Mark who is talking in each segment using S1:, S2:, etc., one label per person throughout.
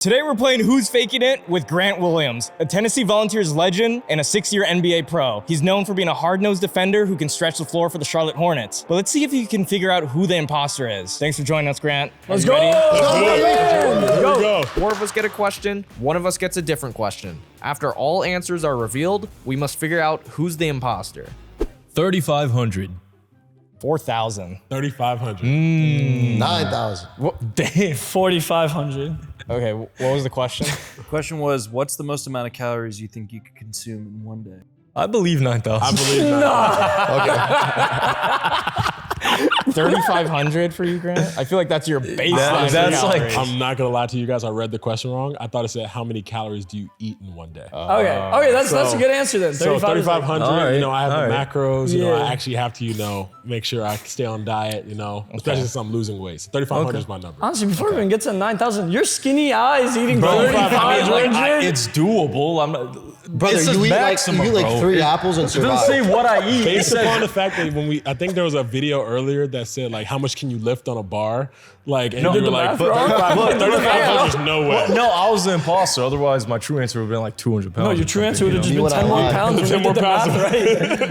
S1: Today we're playing Who's Faking It with Grant Williams, a Tennessee Volunteers legend and a 6-year NBA pro. He's known for being a hard-nosed defender who can stretch the floor for the Charlotte Hornets. But let's see if you can figure out who the imposter is. Thanks for joining us, Grant.
S2: Let's go!
S3: Let's go!
S2: Four of us get a question, one of us gets a different question. After all answers are revealed, we must figure out who's the imposter.
S4: 3,500.
S1: 4,000.
S3: 3,500.
S5: 9,000.
S1: Damn.
S4: 4,500.
S1: Okay, what was the question?
S6: The question was, what's the most amount of calories you think you could consume in one day?
S4: I believe 9,000.
S3: I believe that.
S1: 3,500 for you, Grant? I feel like that's your baseline.
S4: That's like-
S3: I'm not gonna lie to you guys. I read the question wrong. I thought it said how many calories do you eat in one day.
S4: Okay, that's a good answer then.
S3: So
S4: 3,500.
S3: 3,500. I have
S4: all
S3: the
S4: right.
S3: macros. I actually have to, make sure I stay on diet. Especially since I'm losing weight. So 3,500 is my number.
S4: Honestly, before we even get to 9,000, your skinny eyes eating
S3: Bro,
S4: 3,500.
S6: It's doable. I'm not.
S5: Brother,
S6: It says
S5: you eat
S6: maximum,
S5: like
S6: bro.
S5: 3 apples and
S6: It doesn't
S5: survive.
S6: say what I eat.
S3: Based upon the fact that I think there was a video earlier that said how much can you lift on a bar? And you were like, 3,500 is no way.
S6: No, I was the imposter. Otherwise, my true answer would have been like 200 pounds.
S4: No, your true answer would have just been
S5: You
S4: 10 more
S5: wanna lie.
S4: pounds.
S3: 10 more pounds.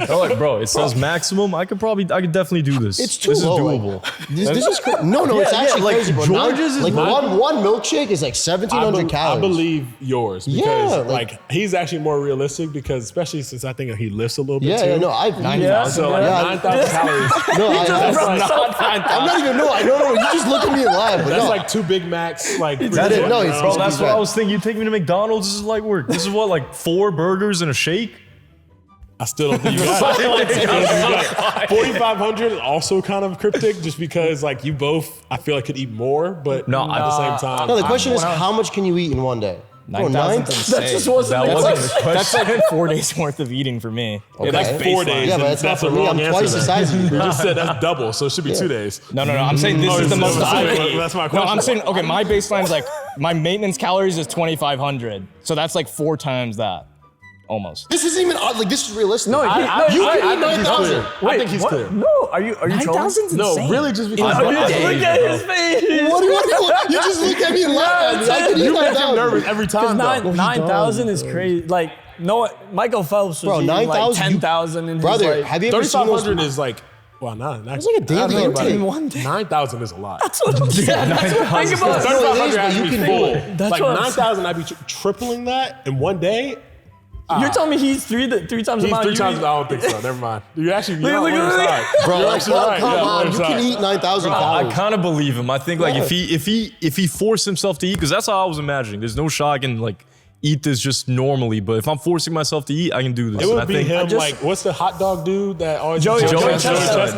S6: I'm like, bro, it says maximum. I could definitely do this.
S5: It's too
S6: This
S5: low.
S6: is doable.
S5: This is no, it's actually
S6: like
S5: crazy, bro.
S6: George's is
S5: one milkshake is like 1,700 calories.
S3: I believe yours
S5: Yeah,
S3: because he's actually more realistic because especially since I think he lifts a little bit
S5: Yeah,
S3: too.
S5: yeah, no, I
S1: 9,000.
S3: So 9,000 calories.
S5: no, I'm not even no, you just look at me and laugh. But
S3: That's
S5: no,
S3: like 2 Big Macs.
S5: no, it's
S6: Bro, that's
S5: bad.
S6: what I was thinking. You take me to McDonald's, this is light work. This is what, like 4 burgers and a shake?
S3: I still don't think you got it. 4,500 is also kind of cryptic just because you both I feel like could eat more, but at the same time.
S5: No, the question is how much can you eat in one day?
S1: 9,000 is insane.
S4: That just wasn't the question.
S1: That's like 4 days worth of eating for me.
S5: Okay.
S3: That's 4
S1: baseline.
S3: days.
S5: Yeah, but
S3: and
S5: it's not
S3: that's
S5: for
S3: a
S5: me.
S3: wrong
S5: I'm
S3: answer
S5: twice the
S3: then.
S5: size of you.
S3: You just said that's double, so it should be 2 days.
S1: No. I'm saying this is the most I would eat.
S3: That's my
S1: No,
S3: question.
S1: I'm saying, okay, my baseline's my maintenance calories is 2,500. So that's like 4 times that. Almost.
S5: This isn't even this is realistic.
S4: No,
S5: you can eat 9,000.
S3: I think he's clear.
S4: No, are you trolling?
S1: 9,000's
S3: No,
S1: insane.
S3: really, just because.
S4: Look at his face.
S5: What do you want? You just look at me and laugh at me. I can eat
S3: You make him
S5: 9,000.
S3: nervous every time. though.
S4: 9,000 is crazy. Michael Phelps was
S5: Bro,
S4: eating
S5: 9,000,
S4: 10,000 in his
S5: Brother, have you ever seen those?
S3: 3,500 is well, not
S5: It's like a daily intake.
S4: one day.
S3: 9,000 is a lot.
S4: That's what I'm saying. That's what I think about.
S3: 3,500 has to
S5: you
S3: be
S5: can
S3: full.
S5: do it.
S4: That's what I'm
S3: 9,000, I'd be tripling that in one day.
S4: You're telling me he's three times the
S3: He's
S4: amount
S3: 3
S4: you
S3: times.
S4: eat?
S3: I don't think so. Never mind. You're actually
S4: Look,
S3: on
S4: look,
S3: the
S4: look.
S3: side.
S5: Bro,
S3: You're actually right.
S5: come
S3: Yeah,
S5: on,
S3: other
S5: you can
S3: side.
S5: eat 9,000
S6: I
S5: calories.
S6: kind of believe him. I think if he forced himself to eat, because that's how I was imagining. There's no shot I can eat this just normally, but if I'm forcing myself to eat, I can do this.
S3: It
S6: And
S3: would
S6: I
S3: be
S6: think
S3: him, what's the hot dog dude that always
S4: Joey Chestnut.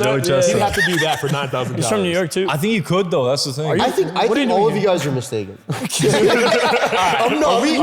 S6: Joey Chestnut.
S3: He'd have to do that for 9,000 calories.
S4: He's from New York too.
S6: I think you could though. That's the thing.
S5: I think all of you guys are mistaken.
S6: Are we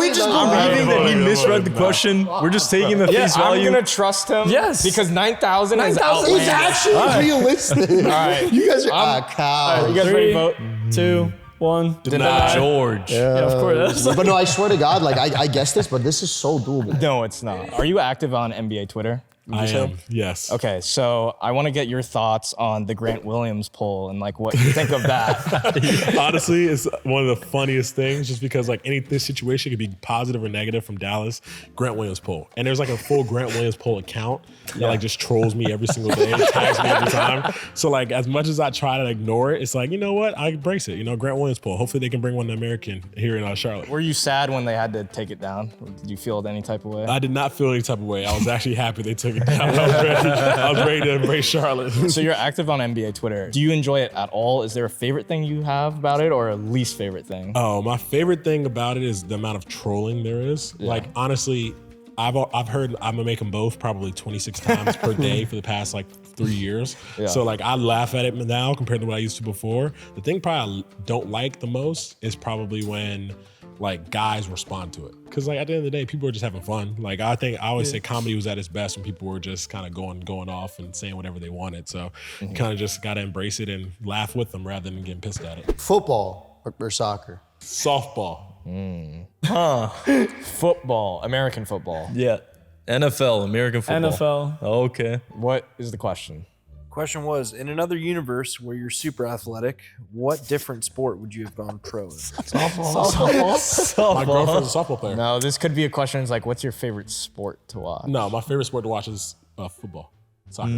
S6: just believing that he misread the question? We're just taking the face
S1: I'm
S6: value.
S1: gonna trust him.
S4: Yes.
S1: Because 9,000 is
S4: 9,000
S5: It's
S1: outlandish.
S5: actually realistic. All
S1: right.
S5: You guys are cow.
S1: You guys ready to
S4: 3,
S1: vote?
S4: 2, 1.
S3: Deny.
S6: George.
S4: Yeah, of course.
S5: But no, I swear to God, I guessed this, but this is so doable.
S1: No, it's not. Are you active on NBA Twitter?
S3: I am, yes.
S1: Okay, so I want to get your thoughts on the Grant Williams poll and what you think of that.
S3: Honestly, it's one of the funniest things just because this situation could be positive or negative from Dallas. Grant Williams poll. And there's a full Grant Williams poll account that just trolls me every single day, tags me every time. So as much as I try to ignore it, it's you know what? I embrace it. Grant Williams poll. Hopefully they can bring one to American here in Charlotte.
S1: Were you sad when they had to take it down? Or did you feel any type of way?
S3: I did not feel any type of way. I was actually happy they took it down. I was ready to embrace Charlotte.
S1: So you're active on NBA Twitter. Do you enjoy it at all? Is there a favorite thing you have about it or a least favorite thing?
S3: Oh, my favorite thing about it is the amount of trolling there is. Honestly, I've heard I'm gonna make them both probably 26 times per day for the past 3 years.
S1: Yeah.
S3: So I laugh at it now compared to what I used to before. The thing probably I don't like the most is probably when guys respond to it. Because at the end of the day, people are just having fun. I always say comedy was at its best when people were just kind of going off and saying whatever they wanted. So you kind of just gotta embrace it and laugh with them rather than getting pissed at it.
S5: Football or soccer?
S3: Softball.
S1: Football, American football.
S6: Yeah. NFL, American football.
S4: NFL.
S6: Okay.
S1: What is the question?
S7: Question was, in another universe where you're super athletic, what different sport would you have gone pro in?
S3: My girlfriend's a softball player.
S1: No, this could be a question. It's like, what's your favorite sport to watch?
S3: No, my favorite sport to watch is football. Soccer.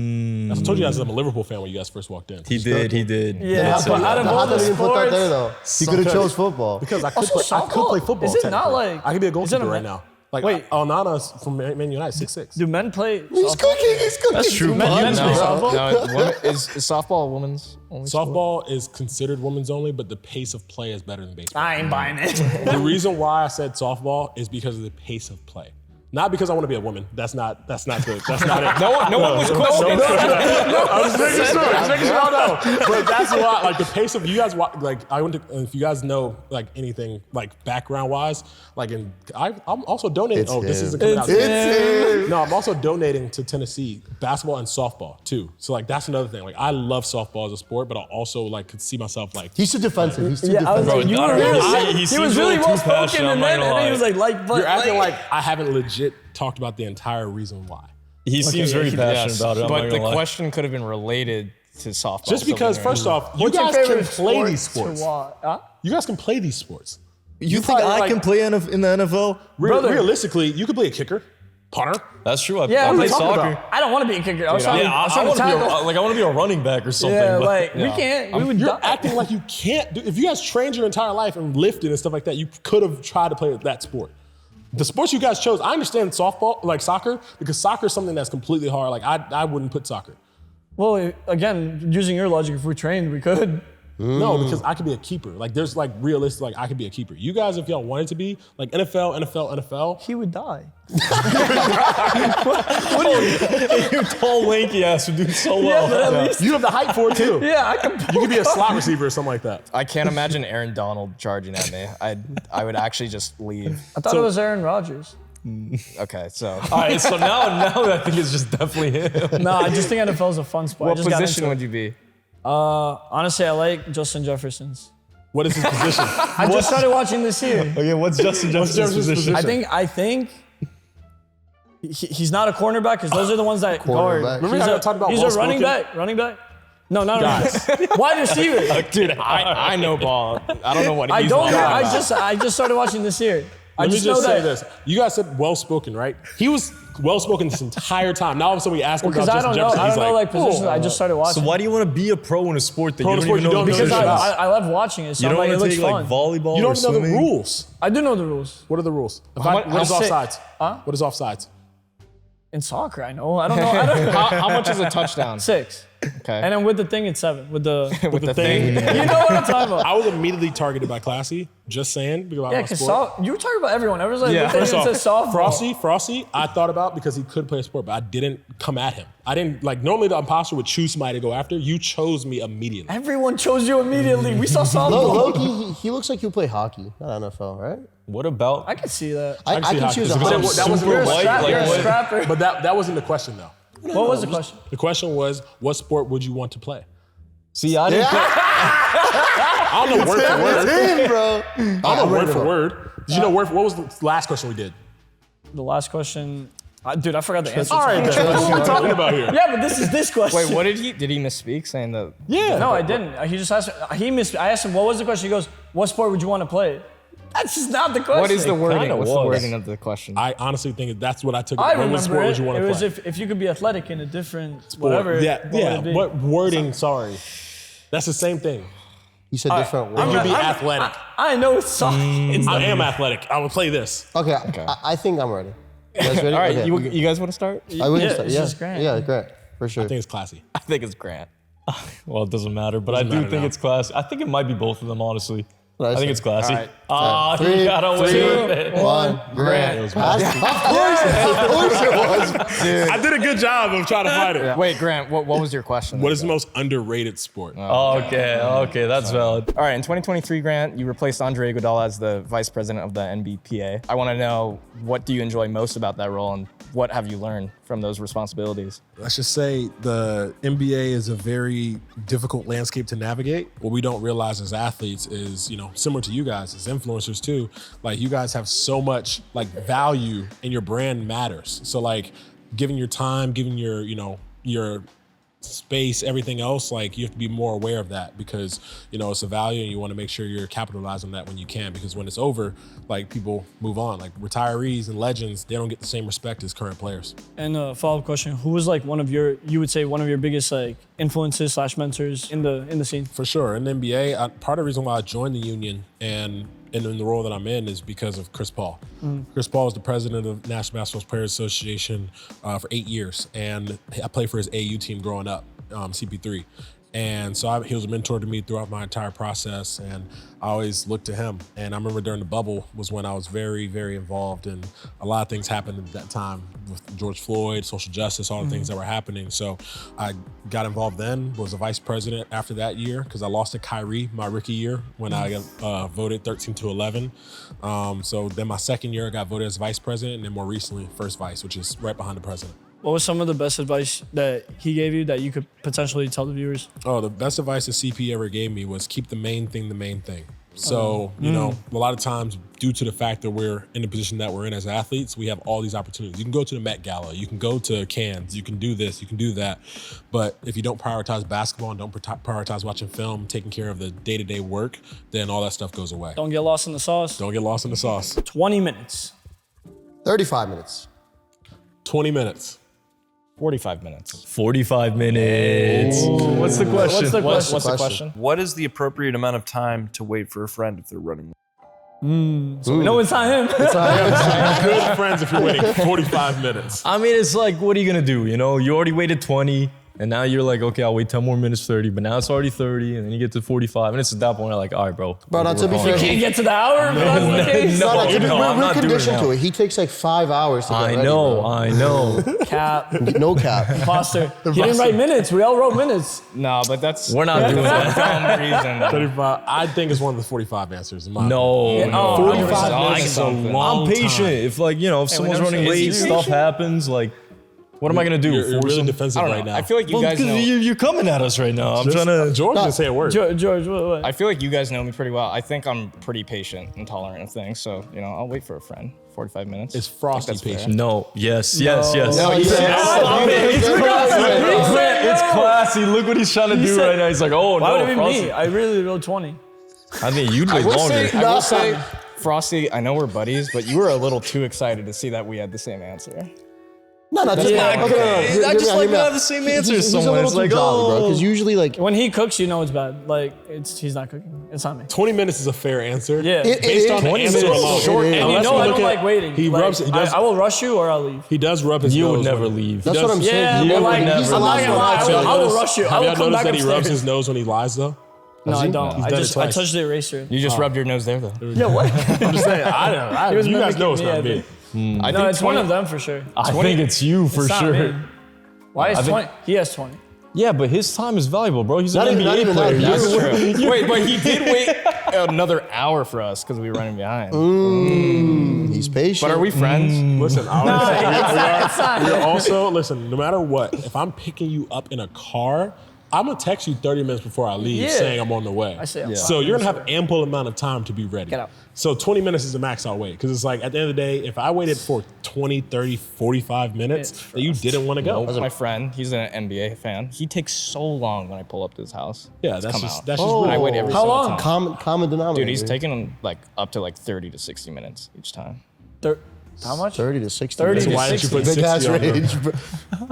S3: As I told you guys, I'm a Liverpool fan when you guys first walked in.
S6: He did.
S4: Yeah, but out of
S5: How
S4: all the
S5: did you put that there
S4: sports,
S5: though? He could have chose football.
S3: Because I could
S4: Also,
S3: play football.
S4: is it not
S3: technically.
S4: like-
S3: I could be a
S4: is it
S3: goalkeeper
S4: a
S3: right
S4: man-
S3: now? Like,
S4: Wait.
S3: Onana's from Man United, 6'6".
S4: do men play?
S5: He's cooking. He's cooking.
S6: That's true.
S4: Men play softball?
S1: No, is softball a woman's only sport?
S3: Softball is considered women's only, but the pace of play is better than baseball.
S4: I ain't buying it.
S3: The reason why I said softball is because of the pace of play. Not because I want to be a woman. That's not good. That's not it.
S1: No one was questioning.
S3: I was making sure y'all know. But that's why, like, the pace of you guys, like, I went to, if you guys know, like, anything, like, background wise, like, I'm also donating.
S5: It's
S3: This
S5: him.
S3: isn't coming out.
S5: It's him.
S3: No, I'm also donating to Tennessee basketball and softball too. So, like, that's another thing. Like, I love softball as a sport, but I also, like, could see myself, like,
S5: He's too defensive. He's too
S4: Yeah, I was
S5: defensive.
S4: like, you
S6: I
S4: were
S6: don't know.
S4: really,
S6: He
S4: he
S6: seems
S4: was
S6: a
S4: really
S6: little
S4: well
S6: too passionate,
S4: spoken,
S6: I'm
S4: and
S6: not
S4: then
S6: gonna
S4: he was
S6: lie.
S4: like, but
S3: you're acting like I haven't legit talked about the entire reason why.
S6: He seems very passionate about it. I'm
S1: But
S6: not
S1: the
S6: gonna lie.
S1: question could have been related to softball.
S3: Just because, first off, you
S4: what's your
S3: guys can
S4: favorite
S3: play these
S4: sport
S3: sports.
S4: to watch? Huh?
S3: You guys can play these sports.
S6: You think
S3: probably,
S6: I
S3: like-
S6: can play in the NFL?
S4: Brother.
S3: Realistically, you could play a kicker, punter.
S6: That's true. I
S4: Yeah,
S6: play
S4: what are you talking
S6: soccer.
S4: I don't want to be a kicker. I was trying
S6: Yeah,
S4: to, I was
S6: I
S4: trying
S6: want
S4: to
S6: to be
S4: tackle.
S6: I want to be a running back or something.
S4: Yeah,
S6: but
S4: like we can't. We would
S3: You're
S4: die.
S3: acting like you can't do. If you guys trained your entire life and lifted and stuff like that, you could have tried to play that sport. The sports you guys chose, I understand softball, like soccer, because soccer is something that's completely hard. Like I wouldn't put soccer.
S4: Well, again, using your logic, if we trained, we could.
S3: No, because I could be a keeper. Like there's like realistic, like I could be a keeper. You guys, if y'all wanted to be, like NFL.
S4: He would die.
S6: you tall, lanky ass would do so well.
S4: Yeah, but at least.
S3: You have the height for it too.
S4: Yeah, I can.
S3: You could be a slot receiver or something like that.
S1: I can't imagine Aaron Donald charging at me. I would actually just leave.
S4: I thought it was Aaron Rodgers.
S1: Okay, so
S6: All right, so now I think it's just definitely him.
S4: No, I just think NFL is a fun sport. I
S1: what
S4: just got
S1: position
S4: into
S1: would
S4: it.
S1: you be?
S4: Honestly, I like Justin Jefferson's.
S3: What is his position?
S4: I just started watching this year.
S6: Okay, what's Justin Jefferson's
S3: Jefferson's
S6: position?
S3: position?
S4: I think he's not a cornerback because those are the ones that guard.
S5: Cornerback.
S3: Remember how I talked about
S4: He's a
S3: ball
S4: running
S3: spoken?
S4: back. Running back. No, not a running back. Wide receiver.
S1: Dude, I know ball. I don't know what
S4: I
S1: he's
S4: don't.
S1: talking
S4: I
S1: about.
S4: just started watching this year. I
S3: Let me
S4: just know
S3: just say
S4: that
S3: this. You guys said well-spoken, right? He was well-spoken this entire time. Now all of a sudden we ask him
S4: because
S3: about
S4: I
S3: Justin
S4: don't know.
S3: Jefferson.
S4: I
S3: He's
S4: don't know like
S3: like,
S4: positions. I just started watching.
S6: So why do you want to be a pro in a sport that
S3: Pro
S6: you
S3: in a
S6: don't even
S3: sport
S6: know
S3: you
S6: the
S3: don't
S4: because
S3: know
S6: positions?
S4: I love watching it. So
S6: You
S4: I'm
S6: don't
S4: like, it
S6: want to
S4: looks
S6: take like
S4: fun.
S6: volleyball
S3: you
S6: or
S3: don't know the
S6: swimming?
S3: rules.
S4: I do know the rules.
S3: What are the rules?
S1: much-
S3: What is
S4: how-
S3: offsides?
S4: Huh?
S3: What is offsides?
S4: In soccer, I know. I don't know. I don't know.
S1: How much is a touchdown?
S4: 6.
S1: Okay.
S4: And then with the thing, it's 7. With the
S1: with the thing.
S4: you know what I'm talking about.
S3: I was immediately targeted by Classy. Just saying. Because
S4: Yeah,
S3: my
S4: because
S3: sport.
S4: you were talking about everyone. Everyone's like,
S1: Yeah.
S4: yeah.
S3: First off,
S4: It's a softball.
S3: Frosty, I thought about because he could play a sport, but I didn't come at him. I didn't like. Normally, the imposter would choose somebody to go after. You chose me immediately.
S4: Everyone chose you immediately. We saw softball.
S5: Loki, he looks like he'll play hockey, not NFL, right?
S6: What about?
S4: I can see that.
S5: I
S3: can see
S5: can
S3: hockey.
S5: choose a
S3: Because
S5: hockey.
S3: that wasn't
S6: super
S3: the
S6: white,
S3: question.
S6: like,
S4: You're a
S6: what?
S4: scrapper.
S3: But that wasn't the question though.
S4: What was the question?
S3: The question was, what sport would you want to play?
S6: See, I didn't.
S3: I don't know word for word.
S5: It's him, bro.
S3: I don't know word for word. Did you know word? What was the last question we did?
S4: The last question. Dude, I forgot the answer.
S3: All right, then. What are we talking about here?
S4: Yeah, but this is this question.
S1: Wait, what did he misspeak saying that?
S3: Yeah.
S4: No, I didn't. He just asked. I asked him, what was the question? He goes, what sport would you want to play? That's just not the question.
S1: What is the wording?
S6: kinda
S1: What's the
S6: was.
S1: wording of the question?
S3: I honestly think that's what I took.
S4: I
S3: What
S4: remember
S3: sport
S4: it.
S3: would you want
S4: It
S3: to
S4: was
S3: play?
S4: if you could be athletic in a different whatever.
S3: Yeah,
S4: what would it be?
S3: What wording? Sorry, that's the same thing.
S5: You said different
S3: You
S5: words.
S3: could be athletic.
S4: I know it's soft.
S3: I am athletic. I will play this.
S5: Okay, I think I'm ready. You guys ready?
S1: All right,
S5: Okay.
S1: you guys want to start?
S5: I will
S4: Yeah,
S5: start.
S4: it's
S5: Yeah,
S4: just Grant.
S5: yeah, Grant, for sure.
S3: I think it's classy.
S1: I think it's Grant.
S6: Well, it doesn't matter, but I do
S3: matter
S6: think
S3: now.
S6: it's classy. I think it might be both of them, honestly.
S5: What
S6: I think it's classy.
S1: All right.
S6: Ah,
S5: Three,
S6: you got away with it.
S5: 1, Grant. Of course it was.
S3: I did a good job of trying to fight it.
S1: Wait, Grant, what was your question?
S3: What is the most underrated sport?
S6: Okay, that's valid.
S1: All right, in 2023, Grant, you replaced Andre Iguodala as the vice president of the NBPA. I want to know, what do you enjoy most about that role, and what have you learned from those responsibilities?
S3: Let's just say the NBA is a very difficult landscape to navigate. What we don't realize as athletes is, similar to you guys, as influencers too, like you guys have so much like value and your brand matters. So like giving your time, giving your space, everything else, like you have to be more aware of that because, you know, it's a value and you want to make sure you're capitalizing on that when you can, because when it's over, like people move on. Like retirees and legends, they don't get the same respect as current players.
S4: And a follow-up question: who was like you would say one of your biggest like influences / mentors in the scene?
S3: For sure. In the NBA, part of the reason why I joined the union and in the role that I'm in is because of Chris Paul. Chris Paul was the president of the National Basketball Players Association for 8 years, and I played for his AU team growing up, CP3. And so he was a mentor to me throughout my entire process, and I always looked to him. And I remember during the bubble was when I was very, very involved, and a lot of things happened at that time with George Floyd, social justice, all the things that were happening. So I got involved then, was a vice president after that year because I lost to Kyrie my rookie year when I got voted 13-11. So then my second year I got voted as vice president, and then more recently first vice, which is right behind the president.
S4: What was some of the best advice that he gave you that you could potentially tell the viewers?
S3: Oh, the best advice that CP ever gave me was keep the main thing the main thing. So, you know, a lot of times due to the fact that we're in the position that we're in as athletes, we have all these opportunities. You can go to the Met Gala, you can go to Cannes, you can do this, you can do that. But if you don't prioritize basketball and don't prioritize watching film, taking care of the day-to-day work, then all that stuff goes away.
S4: Don't get lost in the sauce.
S3: Don't get lost in the sauce.
S4: 20 minutes.
S5: 35 minutes.
S3: 20 minutes.
S1: 45 minutes.
S6: 45 minutes. What's the question?
S1: What's the question?
S7: What is the appropriate amount of time to wait for a friend if they're running?
S4: No, it's not him.
S3: Good friends if you're waiting 45 minutes.
S6: I mean, it's like, what are you going to do? You know, you already waited 20. And now you're like, okay, I'll wait 10 more minutes, 30. But now it's already 30. And then you get to 45. And it's at that point, you're like, all right, bro.
S5: Bro, not to be fair,
S4: Can't get to the hour? if that's the case?
S6: No,
S5: I'm
S6: I'm not doing
S5: conditioned
S6: it
S5: to
S6: now.
S5: it. He takes like 5 hours to get ready.
S6: I know.
S4: Cap.
S5: No cap.
S4: Imposter. He didn't write minutes. We all wrote minutes.
S1: No, but that's
S6: We're not doing that.
S1: dumb reason.
S3: 35. I think it's one of the 45 answers. In my
S6: No,
S3: opinion.
S6: no.
S3: 45
S1: 100%.
S3: minutes is a
S1: I'm
S3: long
S6: I'm patient.
S3: time.
S6: If like, you know, if someone's
S4: never
S6: running
S4: said
S6: late,
S4: it's
S6: stuff happens, like, what am I going to do?
S3: You're
S6: Force
S3: really
S6: them?
S3: defensive
S1: I don't
S3: right
S1: know.
S3: now.
S1: I feel like you guys know.
S6: You're coming at us right now. I'm trying to.
S3: George didn't say a word.
S4: George, what?
S1: I feel like you guys know me pretty well. I think I'm pretty patient and tolerant of things. So, you know, I'll wait for a friend. 45 minutes.
S3: It's Frosty
S1: That's fair.
S3: patient.
S6: No. Yes.
S5: No, he said,
S6: It's classy. Look what he's trying to do right now. He's like, oh,
S4: Why would
S6: no,
S4: it be
S6: Frosty.
S4: me? I really wrote 20.
S6: I think you'd wait longer.
S1: I will say, Frosty, I know we're buddies, but you were a little too excited to see that we had the same answer.
S5: No, that's okay.
S6: I just like to have the same answer as
S5: He's a
S6: someone.
S5: little
S6: It's
S5: too
S6: like,
S5: jolly, bro.
S6: oh.
S5: Because usually, like,
S4: When he cooks, you know it's bad. Like, he's not cooking. It's not me.
S3: 20 minutes is a fair answer.
S4: Yeah.
S3: Based on the
S6: 20
S3: answer
S6: minutes.
S3: alone.
S5: Short.
S3: And
S4: And you
S3: let's
S4: know I
S3: look
S4: don't
S3: at-
S4: like waiting.
S3: He
S4: Like,
S3: rubs. He does.
S4: I will rush you or I'll leave.
S3: He does rub his
S6: You
S3: nose.
S6: would never
S3: when-
S6: leave.
S5: that's what I'm saying.
S4: Yeah,
S5: He
S4: but
S5: never-
S4: like,
S6: never
S5: he's the
S4: I'm not
S5: last
S4: gonna
S5: one
S4: lie.
S5: out
S4: I
S5: there.
S4: will rush you. I
S3: Have
S4: will
S3: y'all
S4: come
S3: noticed
S4: back
S3: that he rubs
S4: upstairs.
S3: his nose when he lies, though?
S4: No, I don't.
S3: He's
S4: I
S3: done it
S4: just I
S3: twice.
S4: touched the eraser.
S1: You just rubbed your nose there, though.
S4: Yeah, what?
S3: I'm just saying. I
S4: was
S3: you guys
S4: mimicking
S3: know it's
S4: me,
S3: not
S4: I
S3: me.
S4: think.
S1: I
S4: No,
S1: think
S4: it's one of them for sure.
S6: I think it's you for
S4: It's not
S6: sure.
S4: me. Why is
S6: I think-
S4: 20? He has 20.
S6: Yeah, but his time is valuable, bro. He's
S5: Not
S6: an
S5: even- not
S6: NBA
S5: even that.
S6: player.
S5: That's
S6: You're-
S1: True. Wait, but he did wait another hour for us because we were running behind.
S5: He's patient.
S1: But are we friends?
S3: Listen, I always say
S4: It's not
S3: you're
S4: him.
S3: also, listen, no matter what, if I'm picking you up in a car, I'm gonna text you 30 minutes before I leave
S4: Yeah.
S3: saying I'm on the way.
S4: I say I'm
S3: So
S4: fine.
S3: you're gonna have ample amount of time to be ready.
S4: Get out.
S3: So 20 minutes is the max I'll wait. Because it's like, at the end of the day, if I waited for 20, 30, 45 minutes,
S4: It's
S3: then you didn't want to go.
S1: My friend, he's an NBA fan. He takes so long when I pull up to his house.
S3: Yeah,
S1: to
S3: that's
S1: come
S3: just,
S1: out.
S3: that's just
S1: I
S3: real.
S1: wait every
S4: How
S1: single
S4: long?
S1: time.
S5: Common denominator.
S1: Dude, he's taking like up to like 30 to 60 minutes each time.
S4: How much?
S5: 30 to 60.
S4: 30
S3: So
S4: to
S3: why didn't you put
S5: Big
S3: 60
S5: ass
S3: on the,
S5: range, bro.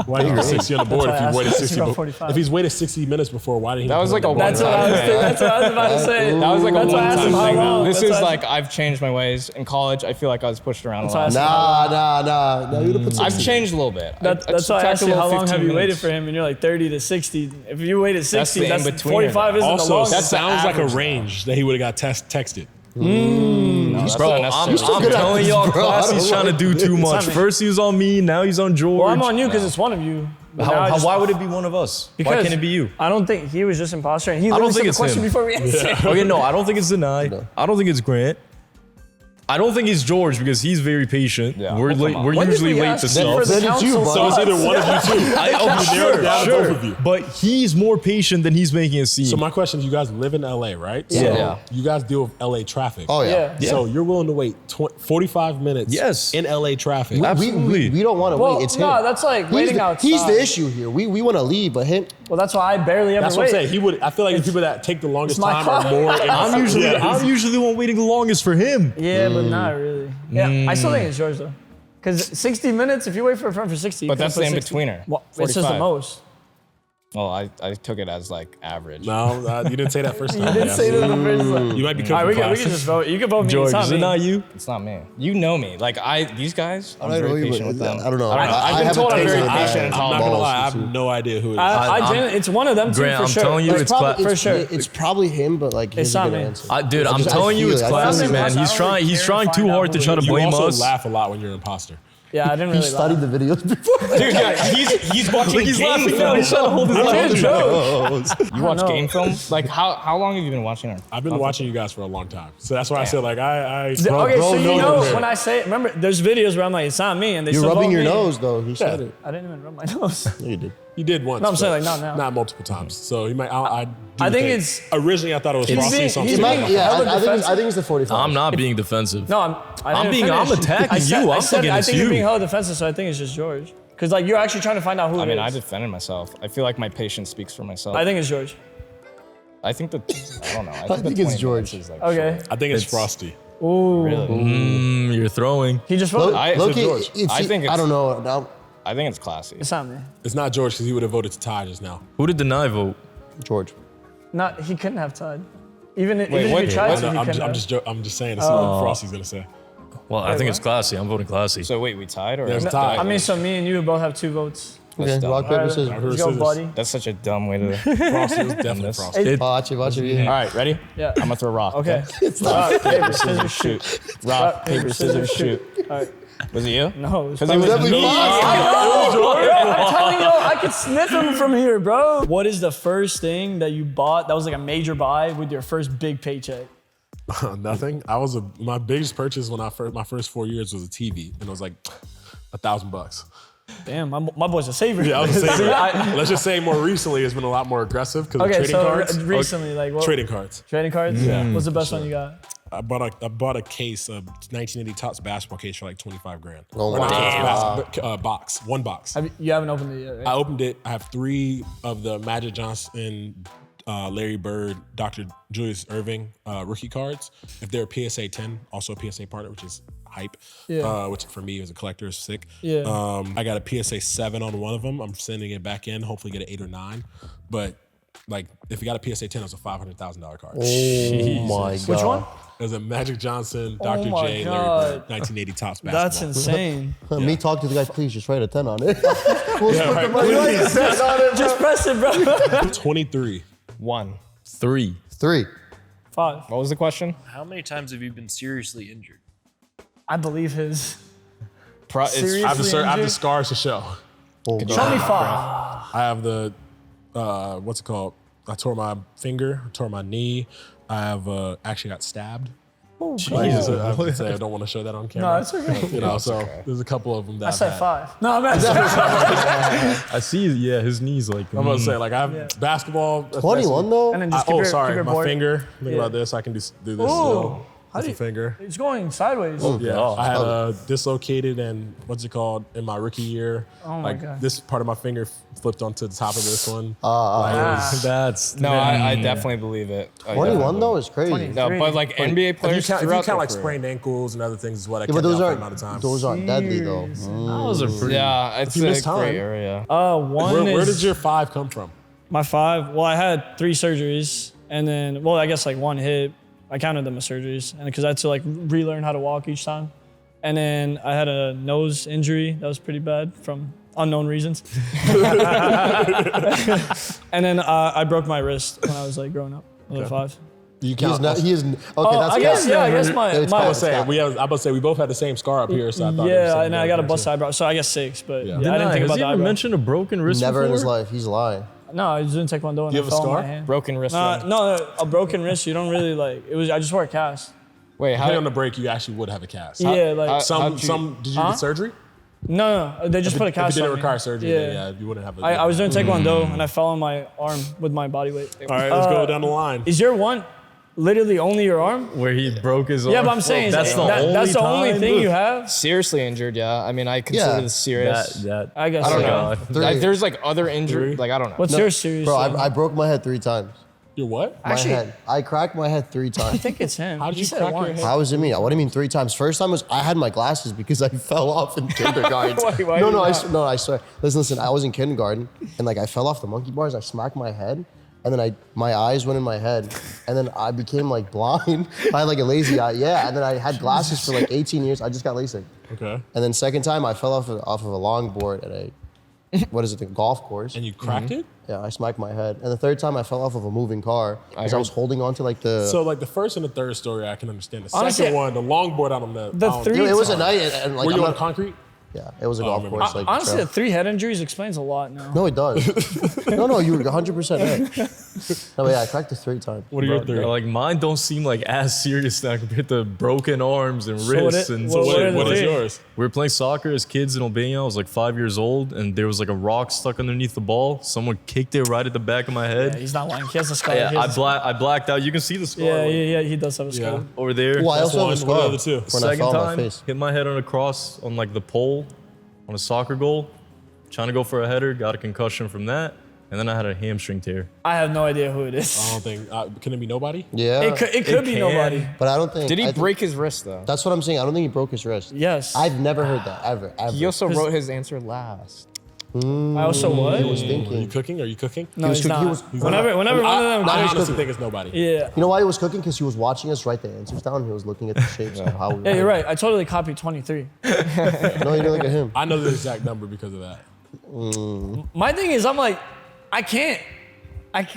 S3: why didn't you put 60 on the board if
S4: That's
S3: you
S4: why I
S3: waited
S4: asked
S3: 60
S4: about
S3: before?
S4: 45.
S3: If he's waited 60 minutes before, why didn't he
S1: That was like a
S4: That's what
S1: one-time
S4: I was.
S1: thing.
S4: That's what I was about to say.
S1: That was like a
S4: That's why I asked
S1: one-time
S4: him how
S1: thing.
S4: long.
S1: This
S4: That's
S1: is
S4: why I-
S1: like I've changed my ways. In college, I feel like I was pushed around a
S4: That's why I
S1: lot.
S4: asked
S5: Nah. You would have put 60.
S1: I've changed a little bit.
S4: That's why I asked you
S1: subtracted a
S4: how
S1: little
S4: long have
S1: 15
S4: you waited
S1: minutes.
S4: for him, and you're like 30 to 60. If you waited 60,
S1: the
S4: that's
S1: in-betweener.
S4: 45 isn't the
S3: Also,
S4: longest.
S3: that sounds like a
S1: average,
S3: range that he would have got texted.
S1: No, that's
S6: Bro,
S1: not
S6: I'm
S1: necessarily true.
S6: telling y'all,
S5: bro. I
S6: class,
S5: don't
S6: he's trying to
S5: like
S6: do too
S5: this.
S6: much.
S4: It's
S6: First he was on me, now he's on George.
S4: Well, I'm on you because it's one of you. But now I just-
S6: Why would it be one of us? Why
S4: because
S6: can't it be you?
S4: I don't think he was just imposter, and he
S6: don't
S4: literally
S6: think
S4: said
S6: it's
S4: the question
S6: him.
S4: before we answered.
S6: Okay, no, I don't think it's Denai. I don't think it's Grant. I don't think he's George because he's very patient.
S1: Yeah.
S6: We're late. We're
S4: When did
S6: usually
S4: we
S6: late
S4: ask
S6: to
S4: you
S6: stuff.
S4: for the
S5: Then it's you,
S4: council
S5: bud.
S3: So it's
S4: slots?
S3: either one of you two.
S6: Sure. But he's more patient than he's making it seem.
S3: So my question is, you guys live in LA, right?
S4: Yeah.
S3: So
S1: Yeah.
S3: you guys deal with LA traffic.
S5: Oh yeah.
S4: Yeah.
S3: So you're willing to wait 45 minutes
S6: Yes.
S3: in LA traffic.
S6: Absolutely.
S5: We don't want to
S4: Well,
S5: wait. It's
S4: no,
S5: him.
S4: that's like
S5: He's
S4: waiting
S5: the,
S4: outside.
S5: He's the issue here. We want to leave, but him.
S4: Well, that's why I barely ever
S3: That's
S4: wait.
S3: what I'm saying. He would. I feel like the people that take the longest
S4: my
S3: time
S4: car.
S3: are more.
S6: I'm usually the one waiting the longest for him.
S4: Yeah, but not really. Yeah, I still think it's yours though. Because 60 minutes, if you wait for a friend for 60,
S1: But
S4: you
S1: that's
S4: can
S1: the
S4: put 60.
S1: in-betweener.
S4: Well, it's just the
S1: 45.
S4: most.
S1: Well, I took it as like average.
S3: No, you didn't say that first time.
S4: You didn't say that in the first one.
S3: You might be
S4: All right,
S3: cooking
S4: we can just vote. You can vote me.
S6: George,
S4: it's not
S6: is
S4: me.
S6: it not you?
S1: It's not me. You know me. Like these guys, I'm
S5: I don't know
S1: very
S5: you,
S1: patient with
S5: but
S1: them.
S5: I don't know.
S1: I've been
S5: haven't
S1: told I'm
S5: tasted
S1: very
S5: it.
S1: patient and
S3: I'm not gonna
S1: tolerant.
S3: lie. I have no idea who it is.
S4: It's one of them two
S6: Grant,
S4: for
S6: I'm
S4: sure.
S6: telling you, it's
S4: for sure.
S5: It's probably him, but like
S4: It's
S5: he's a
S4: not
S5: good
S4: me.
S5: answer.
S6: Dude, I'm
S5: I
S6: telling you,
S5: feel
S6: it's
S5: it. I feel
S6: classy,
S5: it.
S6: man. He's trying. He's trying too hard to try to
S3: You
S6: blame
S3: also
S6: us.
S3: laugh a lot when you're an imposter.
S4: Yeah, I didn't
S5: He
S4: really
S5: studied
S4: laugh.
S5: the videos before.
S1: Dude, yeah, he's watching
S6: He's
S1: game
S6: laughing now. He's trying to hold his laugh.
S1: You watch
S4: know.
S1: game films? Like how long have you been watching it?
S3: I've been watching you guys for a long time, so that's why I said like I.
S4: Okay, so you
S5: no,
S4: know
S5: no.
S4: when I say, remember, there's videos where I'm like, it's not me, and they
S5: You're
S4: still
S5: rubbing
S4: vote
S5: your
S4: me.
S5: nose though. He said
S3: Yeah.
S5: it.
S4: I didn't even rub my nose.
S5: No, you did.
S3: You did once.
S4: No, I'm saying,
S3: but
S4: like, not now.
S3: Not multiple times. So he might. I
S4: I think it's-
S3: originally I thought it was
S4: He's
S3: Frosty.
S4: being-
S3: So I'm
S4: he's
S3: saying,
S4: being-
S3: like,
S5: Yeah,
S4: hella
S5: I think
S4: defensive.
S5: it's the 45.
S6: I'm not being defensive.
S4: No, I didn't
S6: I'm
S4: finish.
S6: attacking
S4: I said,
S6: you.
S4: I
S6: I'm
S4: said,
S6: thinking
S4: I
S6: it's
S4: think you're
S6: you.
S4: being hella defensive, so I think it's just George. Because like you're actually trying to find out who
S1: I
S4: it
S1: mean,
S4: is.
S1: I defended myself. I feel like my patience speaks for myself.
S4: I think it's George.
S1: I think that I don't know. I
S5: think
S1: the
S5: it's
S1: 20
S5: George.
S1: minutes is, like,
S4: Okay.
S1: short.
S3: I think it's Frosty.
S4: Ooh.
S1: Really?
S6: You're throwing.
S4: He just voted.
S5: Loki,
S3: George.
S1: I think
S5: I
S1: it's-
S5: don't know. Now,
S1: I think it's classy.
S4: It's not me.
S3: It's not George because he would have voted to tie just now.
S6: Who did deny vote?
S5: George.
S4: Not. He couldn't have tied. Even
S1: what?
S4: if he tried to,
S3: No,
S4: he couldn't have.
S3: I'm just saying. This is what Frosty's gonna say.
S6: Well, I think it's classy. I'm voting classy.
S1: So wait, we tied or
S3: There's a tie.
S4: I mean, so me and you both have 2 votes.
S5: Okay,
S1: dumb.
S5: rock, paper,
S4: All right,
S5: scissors.
S3: Whoever
S4: let's go,
S3: scissors.
S4: buddy.
S1: That's such a dumb way to.
S3: Frosty was definitely Frosty.
S5: Watch it. Yeah.
S1: All right, ready?
S4: Yeah.
S1: I'm gonna throw rock.
S4: Okay. Rock, paper, scissors, shoot.
S1: Rock, paper, scissors, shoot.
S4: All right.
S1: Was it you?
S4: No. It was
S1: Because it was
S5: Definitely
S1: me.
S5: Fox.
S4: Bro, I'm telling you, I could sniff him from here, bro. What is the first thing that you bought that was like a major buy with your first big paycheck?
S3: Nothing. My biggest purchase when my first 4 years was a TV, and it was like $1,000.
S4: Damn, my boy's a saver.
S3: Yeah, I was a saver. Let's just say more recently it's been a lot more aggressive because of
S4: Okay,
S3: trading
S4: so
S3: cards.
S4: recently, like what?
S3: Trading cards.
S4: Trading cards?
S3: Yeah.
S4: What's the best one you got?
S3: I bought a case of 1980 Topps basketball case for like 25 grand.
S5: Oh,
S3: Or not
S5: wow.
S3: case, box. One box.
S4: You haven't opened it yet, right?
S3: I opened it. I have 3 of the Magic Johnson, Larry Bird, Dr. Julius Irving rookie cards. If they're PSA 10, also a PSA partner, which is hype.
S4: Yeah.
S3: Which for me as a collector is sick.
S4: Yeah.
S3: I got a PSA 7 on one of them. I'm sending it back in. Hopefully get an 8 or 9. But like if you got a PSA 10, it's a $500,000 card.
S5: Oh my god.
S4: Which one?
S3: It was a Magic Johnson, Dr.
S4: my
S3: J, Larry
S4: God.
S3: Bird, 1980 Topps basketball.
S4: That's insane.
S5: Me talk to the guy, please just write a 10 on it. We'll split
S3: right.
S5: the money. Write a 10 on it,
S4: Just press it, bro.
S3: 23.
S1: 1.
S6: 3.
S5: 3.
S4: 5.
S1: What was the question?
S7: How many times have you been seriously injured?
S4: I believe his.
S1: It's
S3: I have the
S4: injured?
S3: scars to show.
S5: Oh,
S4: Show
S5: god.
S4: me 5.
S3: I have the, what's it called? I tore my finger, I tore my knee. I have actually got stabbed. Jesus, I would say I don't want to show that on camera.
S4: No, it's okay.
S3: You know, so there's a couple of them that
S4: I
S3: I've
S4: said
S3: had.
S4: 5. No, I'm not.
S6: I see. Yeah, his knees like.
S3: I'm gonna say like I have basketball.
S5: 21 though?
S4: And then just keep your, keep
S3: sorry,
S4: your
S3: my
S4: board.
S3: finger. Think
S4: Yeah.
S3: about this. I can do this.
S4: Ooh.
S3: Still.
S4: How
S3: That's
S4: do
S3: a
S4: you-
S3: finger.
S4: It's going sideways.
S3: Yeah, I had a dislocated and what's it called in my rookie year.
S4: Oh my
S3: like
S4: God.
S3: this part of my finger flipped onto the top of this one.
S6: That's
S1: No, I definitely believe it.
S5: 21 though is crazy.
S4: 20.
S1: No, but like NBA
S3: If you
S1: players
S3: count,
S1: throughout their
S3: like
S1: career.
S3: sprained ankles and other things, is what I
S5: Yeah,
S3: kept
S5: but those
S3: out for amount of time.
S5: aren't deadly though.
S6: those are pretty.
S1: Yeah, it's
S3: you
S1: a
S3: miss
S1: great
S3: time.
S1: area.
S4: One
S3: Where
S4: is
S3: did your 5 come from?
S4: my 5. Well, I had 3 surgeries, and then I guess like 1 hit. I counted them as surgeries, and because I had to like relearn how to walk each time. And then I had a nose injury that was pretty bad from unknown reasons. And then I broke my wrist when I was like growing up, little 5.
S3: You
S5: He is not. He is. Okay, that's
S4: I guess
S5: cap.
S4: I guess my
S5: It's
S3: I
S5: cap.
S3: was saying we both had the same scar up here, so I thought.
S4: yeah, and I got a bust eyebrow, so I guess 6. But yeah, I didn't think
S6: Has
S4: about
S6: he
S4: the
S6: ever
S4: eyebrow.
S6: mentioned a broken wrist
S5: Never in his
S6: before?
S5: life. He's lying.
S4: No, I just didn't take Taekwondo and
S3: You
S4: I
S3: have a
S4: fell on
S3: scar?
S4: my hand.
S1: Broken wrist.
S4: No, a broken wrist. You don't really like. It was. I just wore a cast.
S1: Wait,
S3: Depending
S1: how?
S3: on the break, you actually would have a cast.
S4: Yeah, like
S3: Some did you get surgery?
S4: no, they just put a
S3: If
S4: cast
S3: it didn't
S4: on me.
S3: require surgery, then yeah, you wouldn't have a
S4: I was doing Taekwondo and I fell on my arm with my body weight.
S3: All right, let's go down the line.
S4: Is your one literally only your arm?
S6: Where he broke his arm.
S4: Yeah, but I'm saying
S6: that's the
S4: that's the only
S6: time?
S4: thing you have.
S1: Seriously injured, yeah. I mean, I consider
S5: Yeah.
S1: this serious.
S6: That
S4: I guess.
S1: I don't
S4: so.
S1: know.
S5: Three.
S1: There's like other injury. Like I don't know.
S4: What's your serious?
S5: Bro,
S4: one?
S5: I broke my head 3 times.
S3: Your what?
S5: My head. I cracked my head 3
S4: I
S5: times.
S4: think it's him.
S3: How did
S4: He
S3: you
S4: said
S3: crack your
S4: once.
S3: head?
S5: How was it me? What do you mean 3 times? First time was I had my glasses because I fell off in kindergarten.
S4: Why
S5: no,
S4: you
S5: I swear. Listen. I was in kindergarten and like I fell off the monkey bars. I smacked my head, and then my eyes went in my head, and then I became like blind. I had like a lazy eye. Yeah, and then I had glasses for like 18 years. I just got LASIK.
S3: Okay.
S5: And then second time I fell off of a longboard at a the golf course.
S3: And you cracked it?
S5: Yeah, I smacked my head. And the third time I fell off of a moving car because I was holding on to like the.
S3: So like the first and the third story, I can understand. The
S4: Honestly,
S3: second one, the longboard, I don't know.
S4: the
S3: I don't-
S4: three-
S5: it was a night and like
S3: Were you
S5: I'm
S3: on
S5: not-
S3: concrete?
S5: Yeah, it was a
S3: I
S5: golf
S3: remember.
S5: course. Like
S4: Honestly,
S5: trail.
S4: the 3 head injuries explains a lot now.
S5: No, it does. no, you were 100% right. No, yeah, I cracked it 3 times.
S3: What are your three?
S6: Like mine don't seem like as serious now compared to broken arms and
S4: So what
S6: wrists
S4: it-
S6: and
S4: what- what are the
S3: What is
S4: three?
S3: yours?
S6: We were playing soccer as kids in Albania. I was like 5 years old, and there was like a rock stuck underneath the ball. Someone kicked it right at the back of my
S4: Yeah,
S6: head.
S4: he's not lying. He has a scar.
S6: Yeah,
S4: He has a scar.
S6: I blacked out. You can see the scar
S4: Yeah, he does have a scar.
S3: Yeah.
S6: over there.
S5: Well, I
S3: That's
S5: also
S3: one.
S5: have a
S3: What are
S5: scar
S3: the other two?
S5: when I
S6: Second
S5: fell on my
S6: time,
S5: face.
S6: hit my head on a cross on like the pole on a soccer goal. Trying to go for a header, got a concussion from that, and then I had a hamstring tear.
S4: I have no idea who it is.
S3: I don't think. Can it be nobody?
S5: Yeah,
S4: It could be
S6: can.
S4: nobody.
S5: but I don't think.
S1: Did
S5: I
S1: he
S5: think-
S1: break his wrist though?
S5: That's what I'm saying. I don't think he broke his wrist.
S4: Yes.
S5: I've never heard that ever.
S1: He also wrote his answer last.
S4: I also what?
S5: He was
S3: Are you
S5: thinking.
S3: cooking? Are you cooking?
S4: No,
S5: was
S4: he's
S5: cooking-
S4: not.
S5: he was-
S4: Whenever one of them.
S3: I
S4: goes-
S3: honestly think it's nobody.
S4: Yeah.
S5: You know why he was cooking? Because he was watching us write the answers down. He was looking at the shapes of how we.
S4: Yeah, you're right. I totally copied 23.
S5: No, you didn't look at him.
S3: I know the exact number because of that.
S4: My thing is, I'm like,